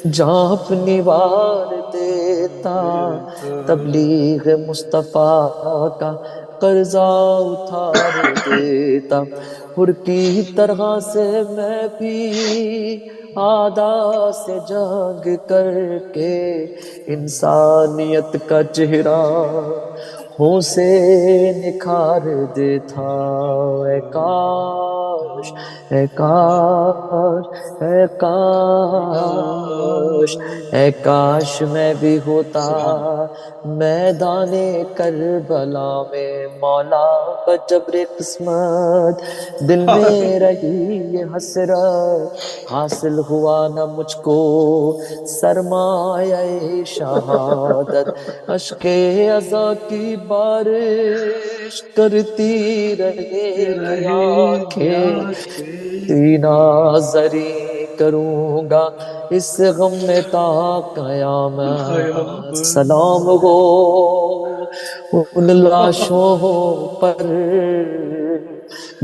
جہاں اپنی وار دیتا، تبلیغ مصطفیٰ کا قرضہ اتار دیتا. پر کی طرح سے میں بھی آدھا سے جنگ کر کے انسانیت کا چہرہ ہوں سے نکھار دیتا. اے کاش اے کاش اے کاش اے کاش میں بھی ہوتا سبحان میدان کربلا میں. مولا بجبر قسمت دل میں رہی یہ حسرت، حاصل ہوا نہ مجھ کو سرمایہ شہادت. اشک عزا کی بارش کرتی رہے گی رہے گی آنکھیں، آنکھیں سینہ زری کروں گا اس غم میں تا قیامت. سلام قیامت ہو ان لاشوں پر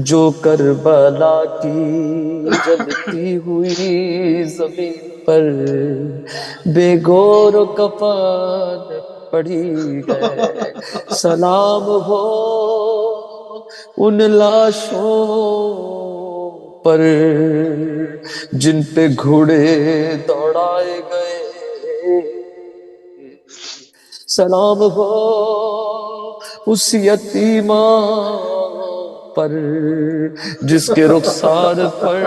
جو کربلا کی جلتی ہوئی زمین پر بے گور و کفن پڑھی گئے. سلام ہو ان لاشوں پر جن پہ گھوڑے دوڑائے گئے. سلام ہو اس یتیمہ پر جس کے رخسار پر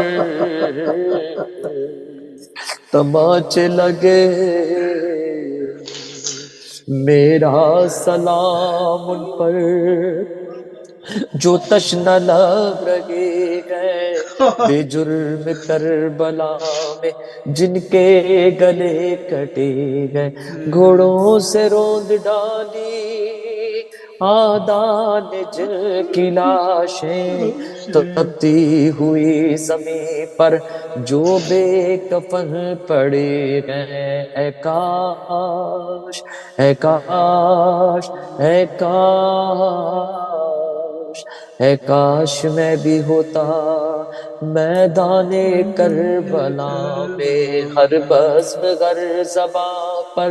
تماچے لگے. میرا سلام ان پر جو تشنہ لب رہے ہیں، بے جرم کربلا میں جن کے گلے کٹے گئے. گھوڑوں سے روند ڈالی آدان جن کی لاشیں، تپتی ہوئی زمین پر جو بے کفن پڑے گئے. اے کاش اے کاش اے کاش اے کاش میں بھی ہوتا میدان کربلا میں. ہر بزم ہر زباں پر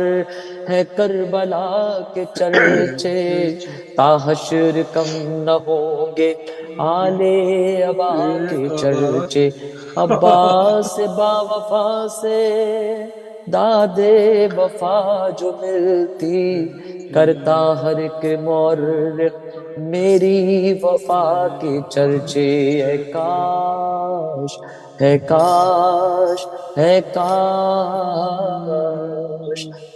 ہے کربلا کے چرچے، تا حشر کم نہ ہوں گے آل ابا کے چرچے. عباس با وفا سے دادے وفا جو ملتی، کرتا ہر ایک مورخ میری وفا کے چرچے. اے کاش اے کاش اے کاش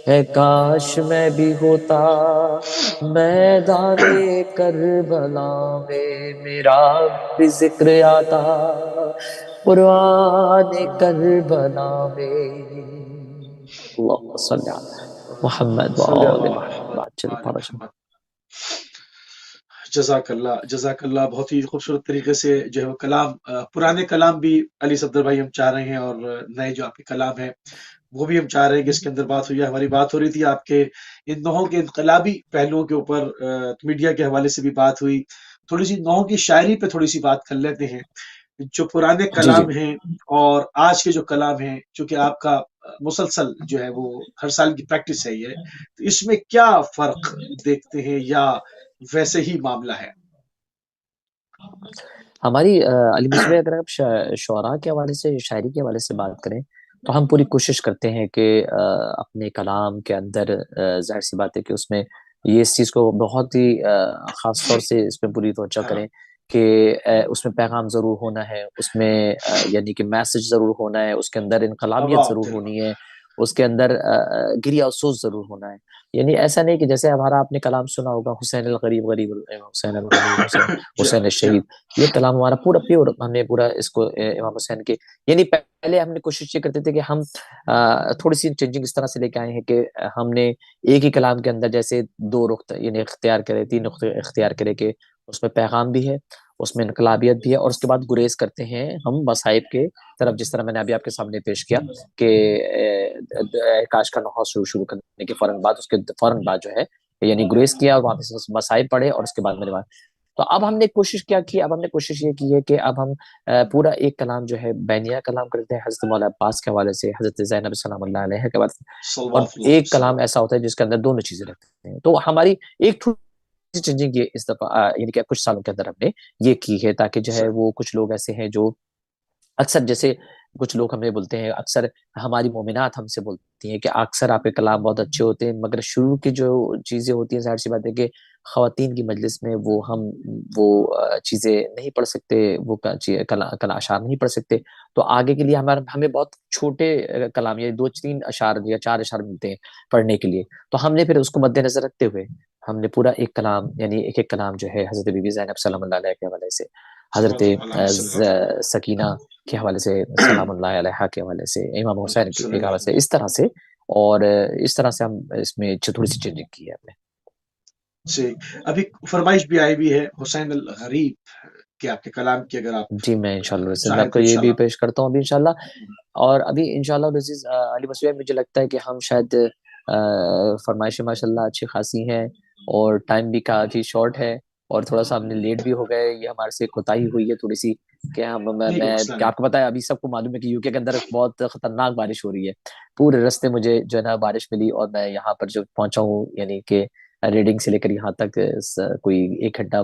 اے کاش میں بھی ہوتا میدان کربلا میں، میرا بھی ذکر آتا قرآن کربلا میں. اللهم صل على محمد صلی وآل اللہ محمد عجل علیہ فرجهم. محمد. جزاک اللہ بہت ہی خوبصورت طریقے سے جو ہے وہ کلام پرانے کلام بھی علی صفدر بھائی ہم چاہ رہے ہیں، اور نئے جو آپ کے کلام ہیں وہ بھی ہم چاہ رہے ہیں کہ اس کے اندر بات ہوئی ہے. ہماری بات ہو رہی تھی آپ کے ان نوحوں کے انقلابی پہلوؤں کے اوپر، میڈیا کے حوالے سے بھی بات ہوئی. تھوڑی سی نوحوں کی شاعری پہ تھوڑی سی بات کر لیتے ہیں. جو پرانے جی کلام ہیں اور آج کے جو کلام ہیں، چونکہ آپ کا مسلسل جو ہے وہ ہر سال کی پریکٹس ہے یہ، تو اس میں کیا فرق دیکھتے ہیں یا ویسے ہی معاملہ ہے؟ ہماری علی مصباح اگر آپ شعراء کے حوالے سے، شاعری کے حوالے سے بات کریں تو ہم پوری کوشش کرتے ہیں کہ اپنے کلام کے اندر ظاہر سی بات ہے کہ اس میں یہ اس چیز کو بہت ہی خاص طور سے اس میں پوری توجہ کریں کہ اس میں پیغام ضرور ہونا ہے، اس میں یعنی کہ میسج ضرور ہونا ہے، اس کے اندر انقلابیت ضرور ہونی ہے، اس کے اندر گریہ افسوس ضرور ہونا ہے. یعنی ایسا نہیں کہ جیسے ہمارا آپ نے کلام سنا ہوگا حسین الغریب غریب حسین الغریب حسین الشہید، یہ کلام ہمارا پورا پیور، ہم نے پورا اس کو امام حسین کے، یعنی پہلے ہم نے کوشش یہ کرتے تھے کہ ہم تھوڑی سی چینجنگ اس طرح سے لے کے آئے ہیں کہ ہم نے ایک ہی کلام کے اندر جیسے دو رخ یعنی اختیار کرے، تین رخ اختیار کرے کہ اس میں پیغام بھی ہے، اس میں انقلابیت بھی ہے، اور اس کے بعد گریز کرتے ہیں ہم مصائب کے طرف، جس طرح میں نے ابھی آپ کے سامنے پیش کیا کہ کاش کا نوحہ شروع کرنے کے فوراً بعد، اس کے فوراً بعد جو ہے یعنی گریز کیا اور وہاں پہ مصائب پڑھے، اور اس کے بعد میرے بعد. تو اب ہم نے کوشش کیا کی، اب ہم نے کوشش یہ کی ہے کہ اب ہم پورا ایک کلام جو ہے بینیہ کلام کرتے ہیں حضرت مولا عباس کے حوالے سے، حضرت زینب سلام اللہ علیہ کے حوالے سے، اور ایک کلام ایسا ہوتا ہے جس کے اندر دونوں چیزیں رکھتے ہیں. تو ہماری ایک چینجنگ یہ اس دفعہ یعنی کہ کچھ سالوں کے اندر ہم نے یہ کی ہے، تاکہ جو ہے وہ کچھ لوگ ایسے ہیں جو اکثر جیسے کچھ لوگ ہمیں بولتے ہیں، اکثر ہماری مومنات ہم سے بولتی ہیں کہ اکثر آپ کے کلام بہت اچھے ہوتے ہیں، مگر شروع کی جو چیزیں ہوتی ہیں ظاہر سی بات ہے کہ خواتین کی مجلس میں وہ چیزیں نہیں پڑھ سکتے، وہ اشعار نہیں پڑھ سکتے. تو آگے کے لیے ہمیں بہت چھوٹے کلام یا 2-3 اشعار یا 4 اشعار ملتے ہیں پڑھنے کے لیے. تو ہم نے پھر اس کو مد نظر رکھتے ہوئے ہم نے پورا ایک کلام یعنی ایک کلام جو ہے حضرت بی بی زینب سلام اللہ علیہ کے حوالے سے، حضرت سکینہ کے حوالے سے سلام اللہ علیہ کے حوالے سے، امام حسین کے حوالے سے، اس طرح سے، اور اس طرح سے ہم اس میں تھوڑی سی چینجنگ کی ہے ہم نے. جی، ابھی فرمائش بھی آئی بھی ہے حسین الغریب کہ آپ کے کلام کی اگر آپ جی میں انشاءاللہ میں آپ کو یہ بھی پیش کرتا ہوں ابھی انشاءاللہ. اور ابھی انشاءاللہ عزیز علی مسیح، مجھے لگتا ہے کہ ہم شاید فرمائشیں ماشاءاللہ اچھی خاصی ہیں، اور ٹائم بھی کافی شارٹ ہے، اور تھوڑا سا ہم نے لیٹ بھی ہو گئے، یہ ہمارے سے کوتاہی ہوئی ہے تھوڑی سی کہ میں آپ کو پتا ہے ابھی سب کو معلوم ہے کہ یو کے اندر بہت خطرناک بارش ہو رہی ہے. پورے رستے مجھے جو ہے نا بارش ملی، اور میں یہاں پر جو پہنچا ہوں یعنی کہ ریڈنگ سے لے کر یہاں تک کوئی 1 گھنٹہ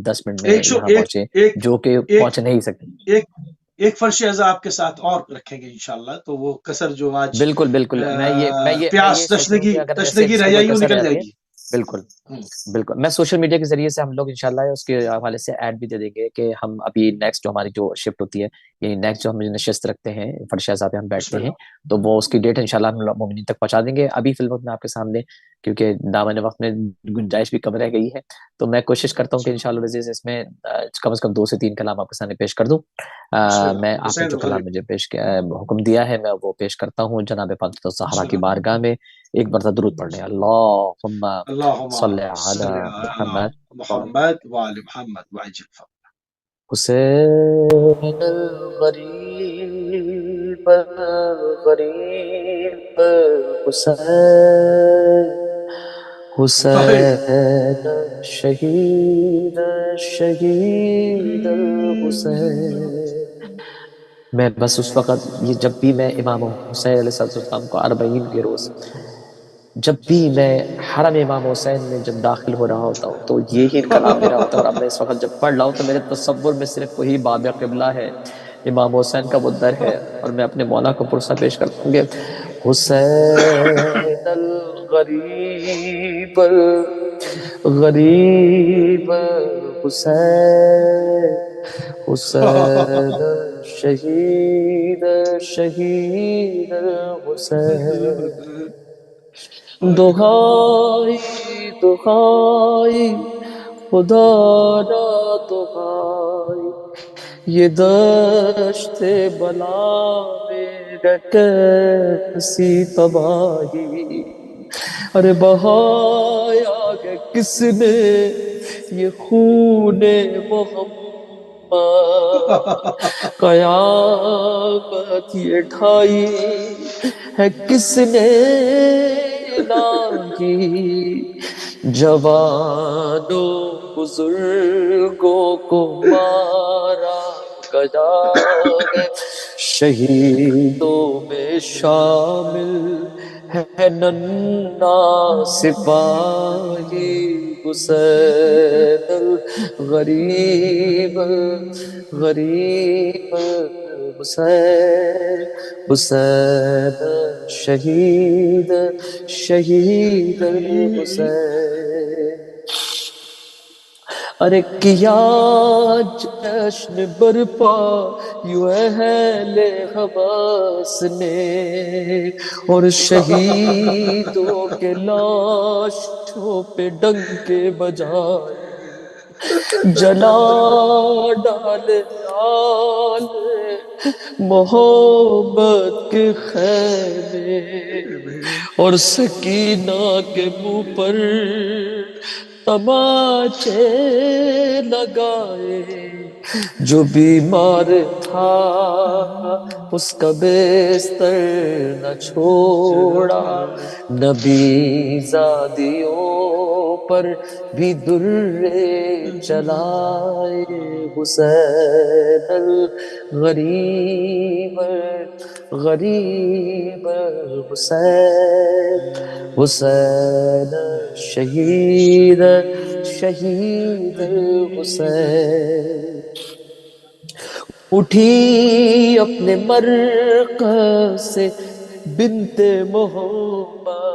10 منٹ میں یہاں پہنچے، جو کہ پہنچ نہیں سکتے. ایک فرش اعضا آپ کے ساتھ اور رکھیں گے انشاءاللہ، تو وہ کسر جو آج بالکل پیاس تشنگی رہ جائے گی وہ نکل جائے گی. بالکل میں سوشل میڈیا کے ذریعے سے ہم لوگ انشاءاللہ اس کے حوالے سے ایڈ بھی دے دیں گے کہ ہم ابھی نیکسٹ جو ہماری جو شفٹ ہوتی ہے، یعنی نیکسٹ جو ہم نشست رکھتے ہیں فرش اعضا پہ ہم بیٹھتے ہیں، تو وہ اس کی ڈیٹ انشاءاللہ ہم مومنین تک پہنچا دیں گے. ابھی فی الوقت میں آپ کے سامنے کیونکہ دامن وقت میں گنجائش بھی کم رہ گئی ہے، تو میں کوشش کرتا ہوں کہ انشاءاللہ عزیز اس میں کم از کم 2 سے 3 کلام آپ کے سامنے پیش کر دوں. میں آپ نے جو کلام مجھے پیش کیا حکم دیا ہے میں وہ پیش کرتا ہوں جناب فاطمہ الزہرا کی بارگاہ میں. ایک مرتبہ درود پڑھ لیں، اللہم صلی علی محمد وعلی محمد وعجل فضلہ. حسین الغریب غریب حسین، حسین شہید شہید حسین. میں بس اس وقت یہ جب بھی میں امام حسین علیہ السلام کو 40 کے روز جب بھی میں حرم امام حسین میں جب داخل ہو رہا ہوتا ہوں تو یہی کلام میرا ہوتا ہے. اور اب میں اس وقت جب پڑھ رہا ہوں تو میرے تصور میں صرف وہی باب قبلہ ہے، امام حسین کا وہ در ہے، اور میں اپنے مولا کو پرسہ پیش کرتا ہوں کہ حسین الغریب غریب حسین، حسین شہید شہید حسین. دہائی دہائی خدا را دہائی، یہ دشت بلا میں کیسی تباہی. ارے بہایا کہ کس نے یہ خون محمد، قیامت یہ ڈھائی ہے کس نے الہی. جوانوں بزرگوں کو مارا گیا ہے، شہیدوں میں شامل ہے ننھا سپاہی. حسین الغریب غریب حسین، حسین شہید شہید حسین. ارے کیا جشن برپا یوں اہل حماس نے، اور شہیدوں کے لاشوں پہ ڈنکے بجائے جلا ڈالے آل محبت کے خیمے، اور سکینہ کے منہ پر تماچے لگائے، جو بیمار تھا اس کا بستر نہ چھوڑا، نبی زادیوں پر بھی درے چلائے، حسین الغریب غریب حسین، حسین شہید شہید حسین، اٹھی اپنے مرکز سے بنت محمد،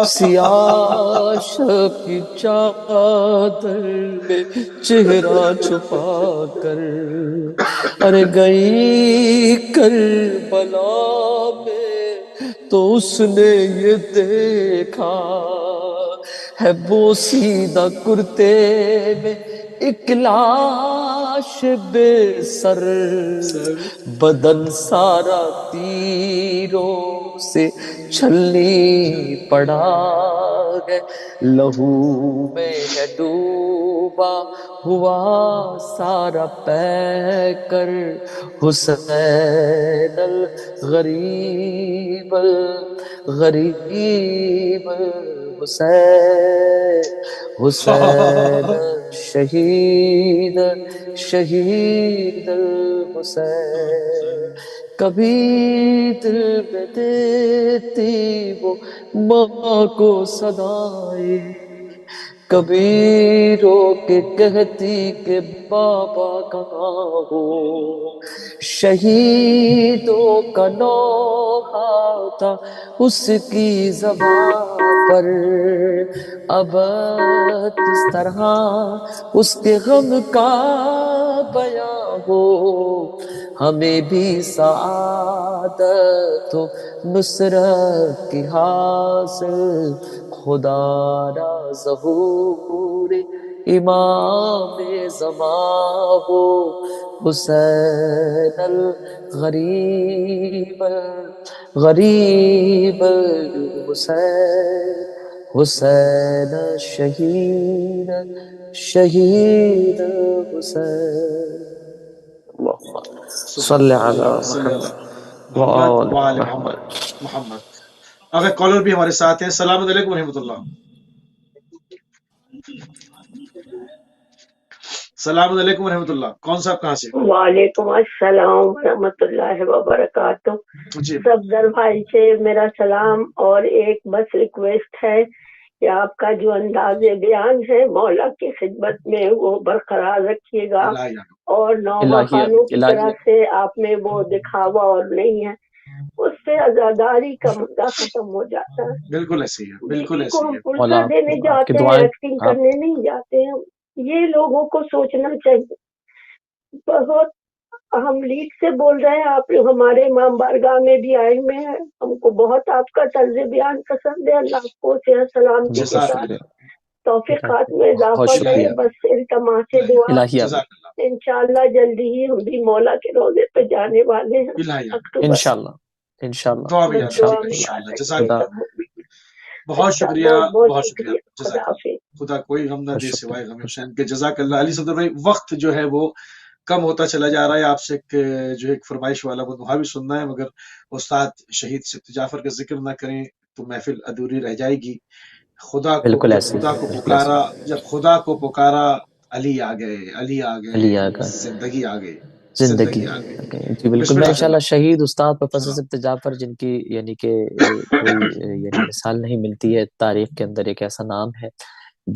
سیاہ شب کی چادر میں چہرہ چھپا کر، ارے گئی کربلا میں تو اس نے یہ دیکھا، ہے بوسیدہ کرتے میں ایک لاش بے سر، بدن سارا تیروں سے چھلنی پڑا ہے، لہو میں ہے ڈوبا ہوا سارا پیکر، حسین الغریب غریب حسین، حسین شہید شہید حسین، کبھی دل میں دیتی وہ ماں کو صدائیں، کبھی رو کے کہتی کہ بابا کہاں ہو، شہیدوں کا نوحہ تھا اس کی زبان پر، اب کس طرح اس کے غم کا بیاں ہو، ہمیں بھی سعادت و نصرت کی حاصل، خدا را ظہور امام زمان ہو، حسین الغریب غریب حسین، حسین شہید شہید حسین، اللہم صلی علی محمد محمد وآل وآل محمد۔ محمد۔ اگر کالر بھی ہمارے ساتھ ہیں، السلام علیکم ورحمۃ اللہ۔ السلام علیکم ورحمۃ اللہ، کون صاحب کہاں سے؟ وعلیکم السلام ورحمۃ اللہ وبرکاتہ۔ جی صفدر بھائی سے میرا سلام، اور ایک بس ریکویسٹ ہے کہ آپ کا جو انداز بیان ہے مولا کی خدمت میں وہ برقرار رکھیے گا، اور نوحہ خانوں کی طرح سے آپ میں وہ دکھاوا اور نہیں ہے، اس سے عزاداری کا مدعا ختم ہو جاتا ہے۔ بالکل ایسے ہی ہے، بالکل کسی کو ایسے ہم ہی ہے۔ پرسہ دینے جاتے ہیں، ایکٹنگ کرنے نہیں جاتے ہیں، یہ لوگوں کو سوچنا چاہیے۔ بہت ہم لیڈ سے بول رہے ہیں، آپ ہمارے امام بارگاہ میں بھی آئے ہوئے ہیں، ہم کو بہت آپ کا طرز بیان پسند ہے، اللہ آپ کو صحت سلامتی کے ساتھ توفیقات میں اضافہ کرے، بس التماس دعا، انشاءاللہ جلدی ہی ہم بھی مولا کے روضے پہ جانے والے ہیں اکتوبر، انشاءاللہ انشاءاللہ بس دعا میں یاد رکھیے گا۔ بہت شکریہ، بہت شکریہ، خدا حافظ۔ خدا کوئی غم نہ دے سوائے غم حسین کے، جزاک اللہ۔ علی صدر بھائی، وقت جو ہے وہ کم ہوتا چلا جا رہا ہے، آپ سے ایک فرمائش والا وہ دعا بھی سننا ہے، مگر استاد شہید سبط جعفر کا ذکر نہ کریں تو محفل ادھوری رہ جائے گی۔ خدا کو جب خدا کو پکارا علی آ گئے، علی آ گئے، زندگی آ گئی، زندگی آ گئی۔ جی بالکل، میں انشاءاللہ شہید استاد پروفیسر سبط جعفر، جن کی یعنی کہ کوئی یعنی مثال نہیں ملتی ہے تاریخ کے اندر، ایک ایسا نام ہے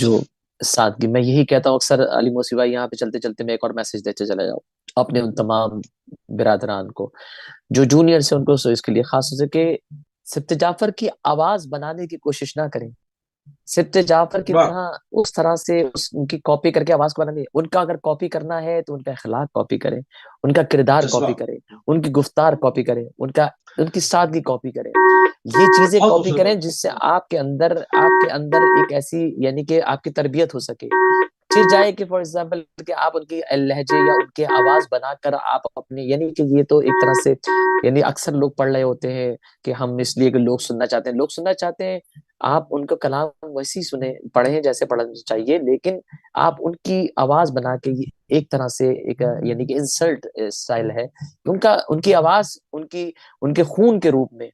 جو سادگی، میں یہی کہتا ہوں اکثر علی موسی بھائی، یہاں پہ چلتے چلتے میں ایک اور میسج دیتے چلا جاؤں اپنے ان تمام برادران کو جو جونیئر سے، ان کو اس کے لیے خاص طور سے کہ سبط جعفر کی آواز بنانے کی کوشش نہ کریں، سبت جعفر کی واہ طرح اس طرح سے ان کی کاپی کر کے آواز کو بنانی. ان کا اگر کاپی کرنا ہے تو ان کا اخلاق کاپی کرے, ان کا کردار جذبہ کاپی کرے, ان کی گفتار کاپی کرے, ان کی سادگی کاپی کرے. یہ چیزیں بہت کاپی خوبصورت کریں بات. جس سے آپ کے اندر ایک ایسی یعنی کہ آپ کی تربیت ہو سکے. چیز جائے کہ فار ایگزامپل کہ آپ ان کی لہجے یا ان کے آواز بنا کر آپ اپنے یعنی کہ یہ تو ایک طرح سے یعنی اکثر لوگ پڑھ رہے ہوتے ہیں کہ ہم اس لیے کہ لوگ سننا چاہتے ہیں. آپ ان کا کلام ویسی سنیں پڑھیں جیسے پڑھنا چاہیے, لیکن آپ ان کی آواز بنا کے ایک طرح سے ایک یعنی کہ انسلٹ اسٹائل ہے. ان کی آواز ان کے خون کے روپ میں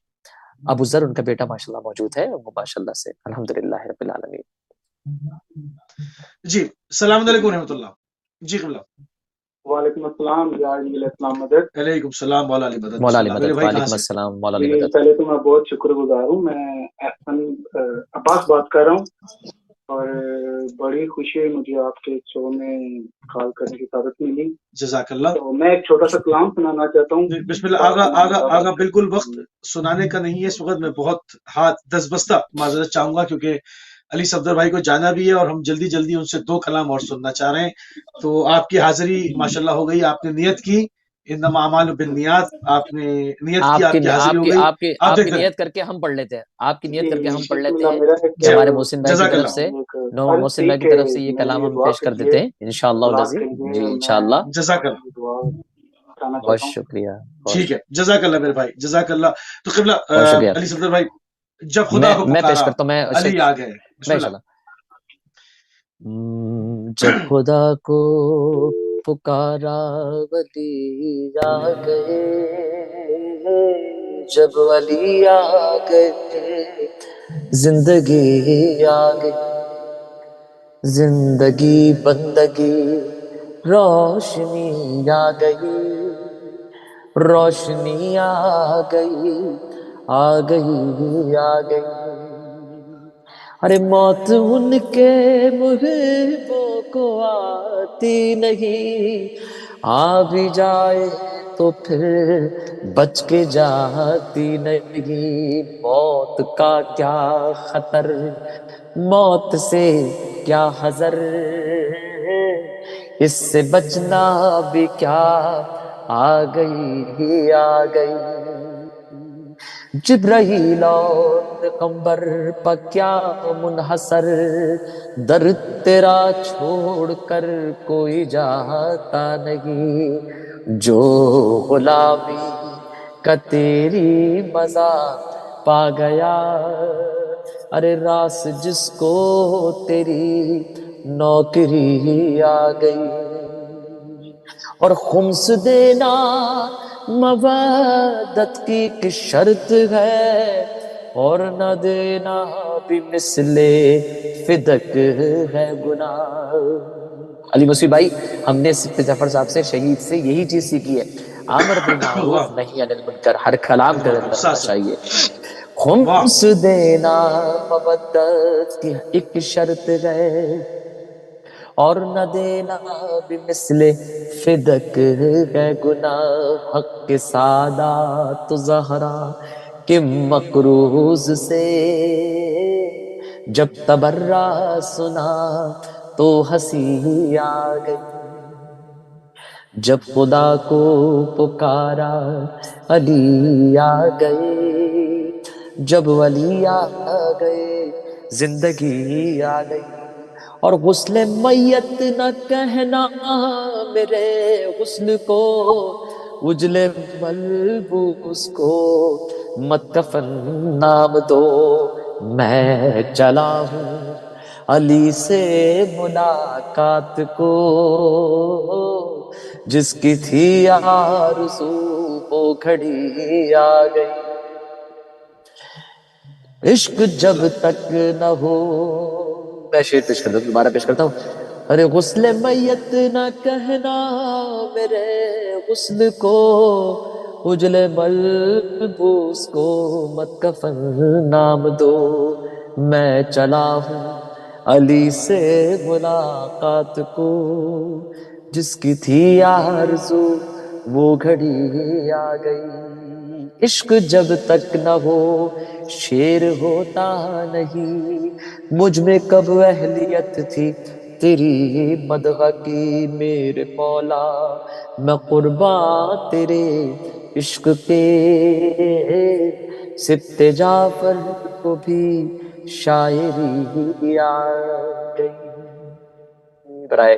ابو ذر ان کا بیٹا ماشاءاللہ موجود ہے, وہ ماشاءاللہ سے الحمدللہ رب العالمین. جی السلام علیکم ورحمۃ اللہ. جی قبلہ. وعلیکم السلام یا السلام مدد. علیکم السلام مولا علی مدد. مولا علی میرے مدد. بھائی کہاں وعلیکم سے؟ السلام مولا علی مدد. پہلے تو میں بہت شکر گزار ہوں. میں احسن عباس بات کر رہا ہوں اور بڑی خوشی ہے مجھے آپ کے شو میں کال کرنے کی سعادت ملی. جزاک اللہ. تو میں ایک چھوٹا سا کلام سنانا چاہتا ہوں. بسم اللہ. آگا بالکل وقت سنانے کا نہیں ہے اس وقت. میں بہت ہاتھ دس بستہ معذرت چاہوں گا کیونکہ علی صفدر بھائی کو جانا بھی ہے اور ہم جلدی ان سے 2 کلام اور سننا چاہ رہے ہیں. تو آپ کی حاضری ماشاءاللہ ہو گئی. آپ نے نیت کی, انما اعمال بالنیات, آپ نے نیت کی, آپ کی حاضری ہو گئی. آپ آپ کی دیکھتے رہیں. نیت کر کے ہم پڑھ لیتے ہیں. آپ کی نیت کر کے ہم پڑھ بسم لیتے اللہ. ہیں میرا ایک کہ ہمارے محسن بھائی کی جزاک طرف اللہ. سے عرض محسن تھی بھائی کی کہ طرف سے یہ میرے کلام لیے ہم دعا پیش کر کیجیے دیتے ہیں انشاءاللہ اخلاق العزیز. کے لیے. جی میں انشاءاللہ. جزاک اللہ. دعا کرانا بہت چاہتا ہوں. شکریہ. ٹھیک ہے, جزاک اللہ میرے بھائی, جزاک اللہ. تو قبلہ بہت شکریہ. علی صفدر بھائی, جب خدا کو میں پیش پکارا کرتا ہوں. علی آ گئے. بسم میں اللہ. جب خدا کو پکارا ولی آ گئے, جب ولی آ گئے زندگی آ گئی, زندگی بندگی روشنی آ گئی, روشنی آ گئی, آ گئی, آ گئی. ارے موت ان کے محبوں کو آتی نہیں, آ بھی جائے تو پھر بچ کے جاتی نہیں. موت کا کیا خطر, موت سے کیا حذر, اس سے بچنا بھی کیا, آ گئی, آ گئی. جبرائیل اور پیغمبر پر کیا منحصر, در تیرا چھوڑ کر کوئی جاتا نہیں, جو غلامی کا تیری مزہ پا گیا, ارے راس جس کو تیری نوکری آ گئی. اور خمس دینا مودت کی ایک شرط ہے, اور نہ دینا بھی مثل فدق ہے گناہ. علی مسیح بھائی, ہم نے سبت جعفر صاحب سے شہید سے یہی چیز سیکھی ہے, امر بالمعروف واہ نہی عن المنکر, ہر کلام کے واہ, اندر ہونا ساتھ چاہیے. واہ. خمس دینا مودت کی ایک شرط ہے, اور نہ دینا بھی مثل فدق ہے گناہ. حق کے سادات زہرا کے مقروض سے جب تبرہ سنا تو ہنسی آ گئی. جب خدا کو پکارا علی آ گئے, جب ولی آ گئے زندگی آ گئی. اور غسل میت نہ کہنا میرے غسل کو, اجلے ملبوس کو مت کفن نام دو. میں چلا ہوں علی سے ملاقات کو, جس کی تھی آرزو وہ گھڑی آ گئی. عشق جب تک نہ ہو, میں شعر پیش کرتا ہوں, دوبارہ پیش کرتا ہوں. ارے غسل میت نہ کہنا میرے غسل کو, اجلے ملبوس کو مت کفن نام دو. میں چلا ہوں علی سے ملاقات کو, جس کی تھی آرزو وہ گھڑی آ گئی. عشق جب تک نہ ہو, شیر ہوتا نہیں، مجھ میں کب اہلیت تھی تیری مدح کی میرے مولا، میں قربان تیرے عشق کے، سبت جعفر کو بھی شاعری آ گئی۔ برائے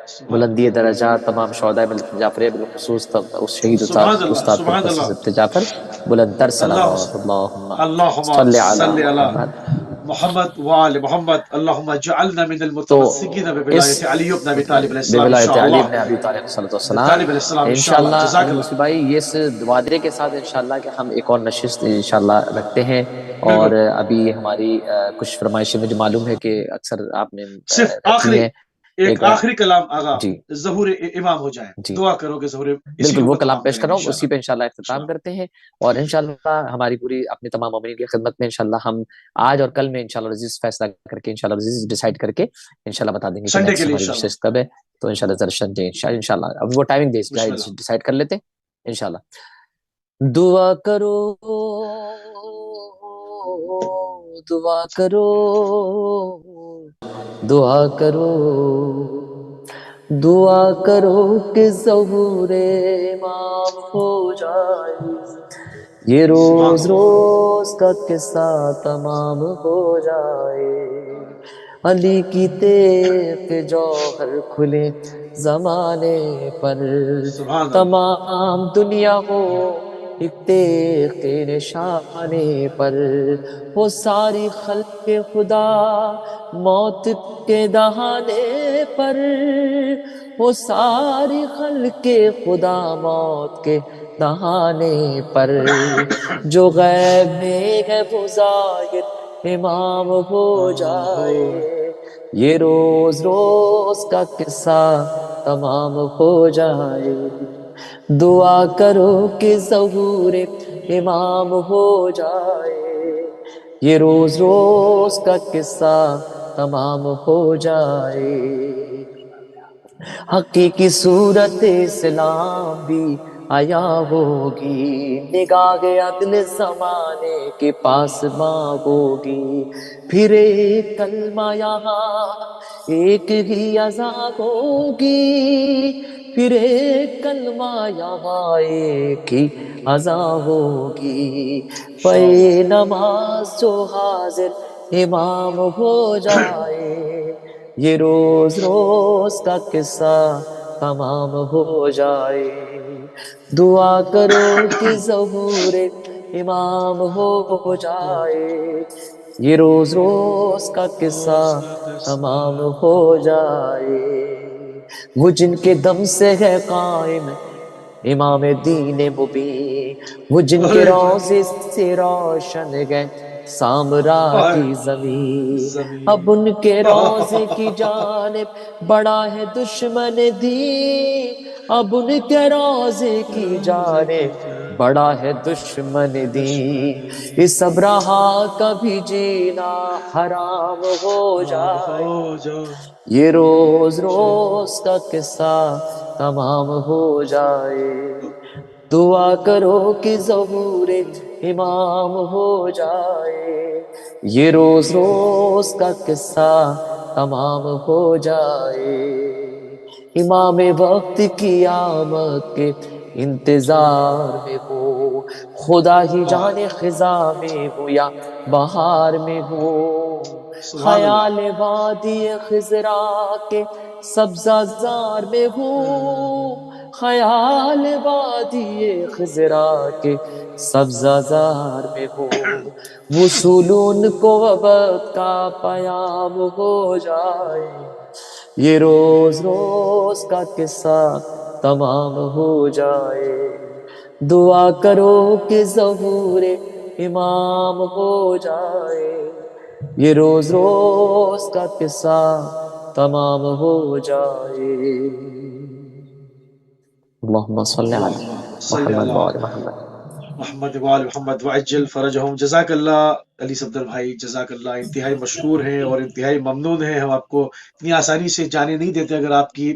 سبحان بلندی درجات تمام شہداء ملت جعفریہ، بالخصوص اس شہید استاد سبحان پروفیسر اللہ سبت جعفر، بلند تر اللہ صلوات اللہم اللہم صلی علی صلی علی محمد۔ محمد وآل محمد اللہم اجعلنا من تو المتمسکین اس بولایت علی بن ابی طالب علیہ السلام بولایت علی انشاءاللہ، ابن ابی طالب صلی اللہ علیہ وسلم، طالب علیہ السلام انشاءاللہ۔ انشاءاللہ جزاک امیر اللہ، مسلم بھائی یہ اس وعدے کے ساتھ انشاءاللہ کہ ہم ایک اور نشست انشاءاللہ رکھتے ہیں، اور بالکل۔ ابھی ہماری کچھ فرمائشیں مجھے معلوم ہے کہ اکثر آپ نے صرف رکھی آخری ہیں، ایک آخری کلام آغا جی ظہور امام ہو جائے، جی دعا کرو کہ ظہور اسی بالکل وہ اوپر کلام تمام پیش کریں کر گے رہا ہوں، انشاءاللہ اسی پہ انشاءاللہ اختتام انشاءاللہ۔ کرتے ہیں، اور انشاءاللہ ہماری پوری اپنے تمام مومنین کی خدمت میں انشاءاللہ ہم آج اور کل میں انشاءاللہ عزیز فیصلہ کر کے انشاءاللہ عزیز ڈیسائیڈ کر کے انشاءاللہ بتا دیں گے کہ سنڈے کے نیکسٹ لیے ہماری انشاءاللہ نشست کب ہے، تو انشاءاللہ ذرا سنڈے انشاءاللہ اب وہ ٹائمنگ انشاءاللہ۔ ڈیسائیڈ کر لیتے ہیں انشاءاللہ۔ دعا کرو دعا کرو دعا کرو دعا کرو کہ ظہور امام ہو جائے، یہ سبحان روز اللہ، روز کا قصہ تمام ہو جائے، علی کی تیغ جوہر کھلے زمانے پر، سبحان اللہ، تمام دنیا ہو ایک تیغ کے نشانے پر، وہ ساری خلق خدا موت کے دہانے پر، وہ ساری خلق خدا موت کے دہانے پر، جو غیب میں ہے وہ ظاہر امام ہو امام ہو جائے، یہ روز روز کا قصہ تمام ہو جائے، دعا کرو کہ ظہور امام ہو جائے، یہ روز روز کا قصہ تمام ہو جائے، حقیقی صورت اسلام بھی آیا ہوگی، نگاہ عدل زمانے کے پاس ماں ہوگی، پھر ایک کلمہ یہاں ایک ہی اذا ہوگی، پھر ایک کلمہ یہاں ایک ہی اذا ہوگی، انشاءاللہ پے نماز جو حاضر امام ہو جائے، یہ روز روز کا قصہ تمام ہو جائے، دعا کرو کہ ظہور امام ہو جائے، یہ روز روز کا قصہ روز کا قصہ تمام ہو جائے، وہ جن کے دم سے ہے قائم امام دین مبین، وہ جن کے روضے سے روشن گئے سامرا کی زمین، اب زمین ان کے روضے کی جانب بڑا ہے دشمن دین، اب ان کے روضے کی روزے کی جانب بڑا ہے دشمن دین، دشمن اس ابرہا کا بھی جینا حرام ہو رام جائے، ہو جائے، یہ روز روز کا قصہ تمام ہو جائے، دعا کرو کہ ظہور امام ہو جائے، یہ روز روز کا قصہ تمام ہو جائے، امام وقت کی آمد کے انتظار میں ہو، خدا ہی جانے خزاں میں ہو یا بہار میں ہو، سبحان اللہ، خیال وادی خضرا کے سبزہ زار میں ہوں، خیال وادی خضرا کے سبزہ زار میں ہوں، وصولون کو وبد کا پیام ہو جائے، یہ روز روز کا قصہ تمام ہو جائے، دعا کرو کہ ظہور امام ہو جائے، یہ روز روز کا قصہ تمام ہو جائے، اللہم صلی علی اللہم صلی محمد علی وآل محمد۔ محمد وآل محمد وعجل فرجہم۔ جزاک اللہ علی صفدر بھائی، جزاک اللہ، انتہائی مشکور ہیں اور انتہائی ممنون ہیں، ہم آپ کو اتنی آسانی سے جانے نہیں دیتے اگر آپ کی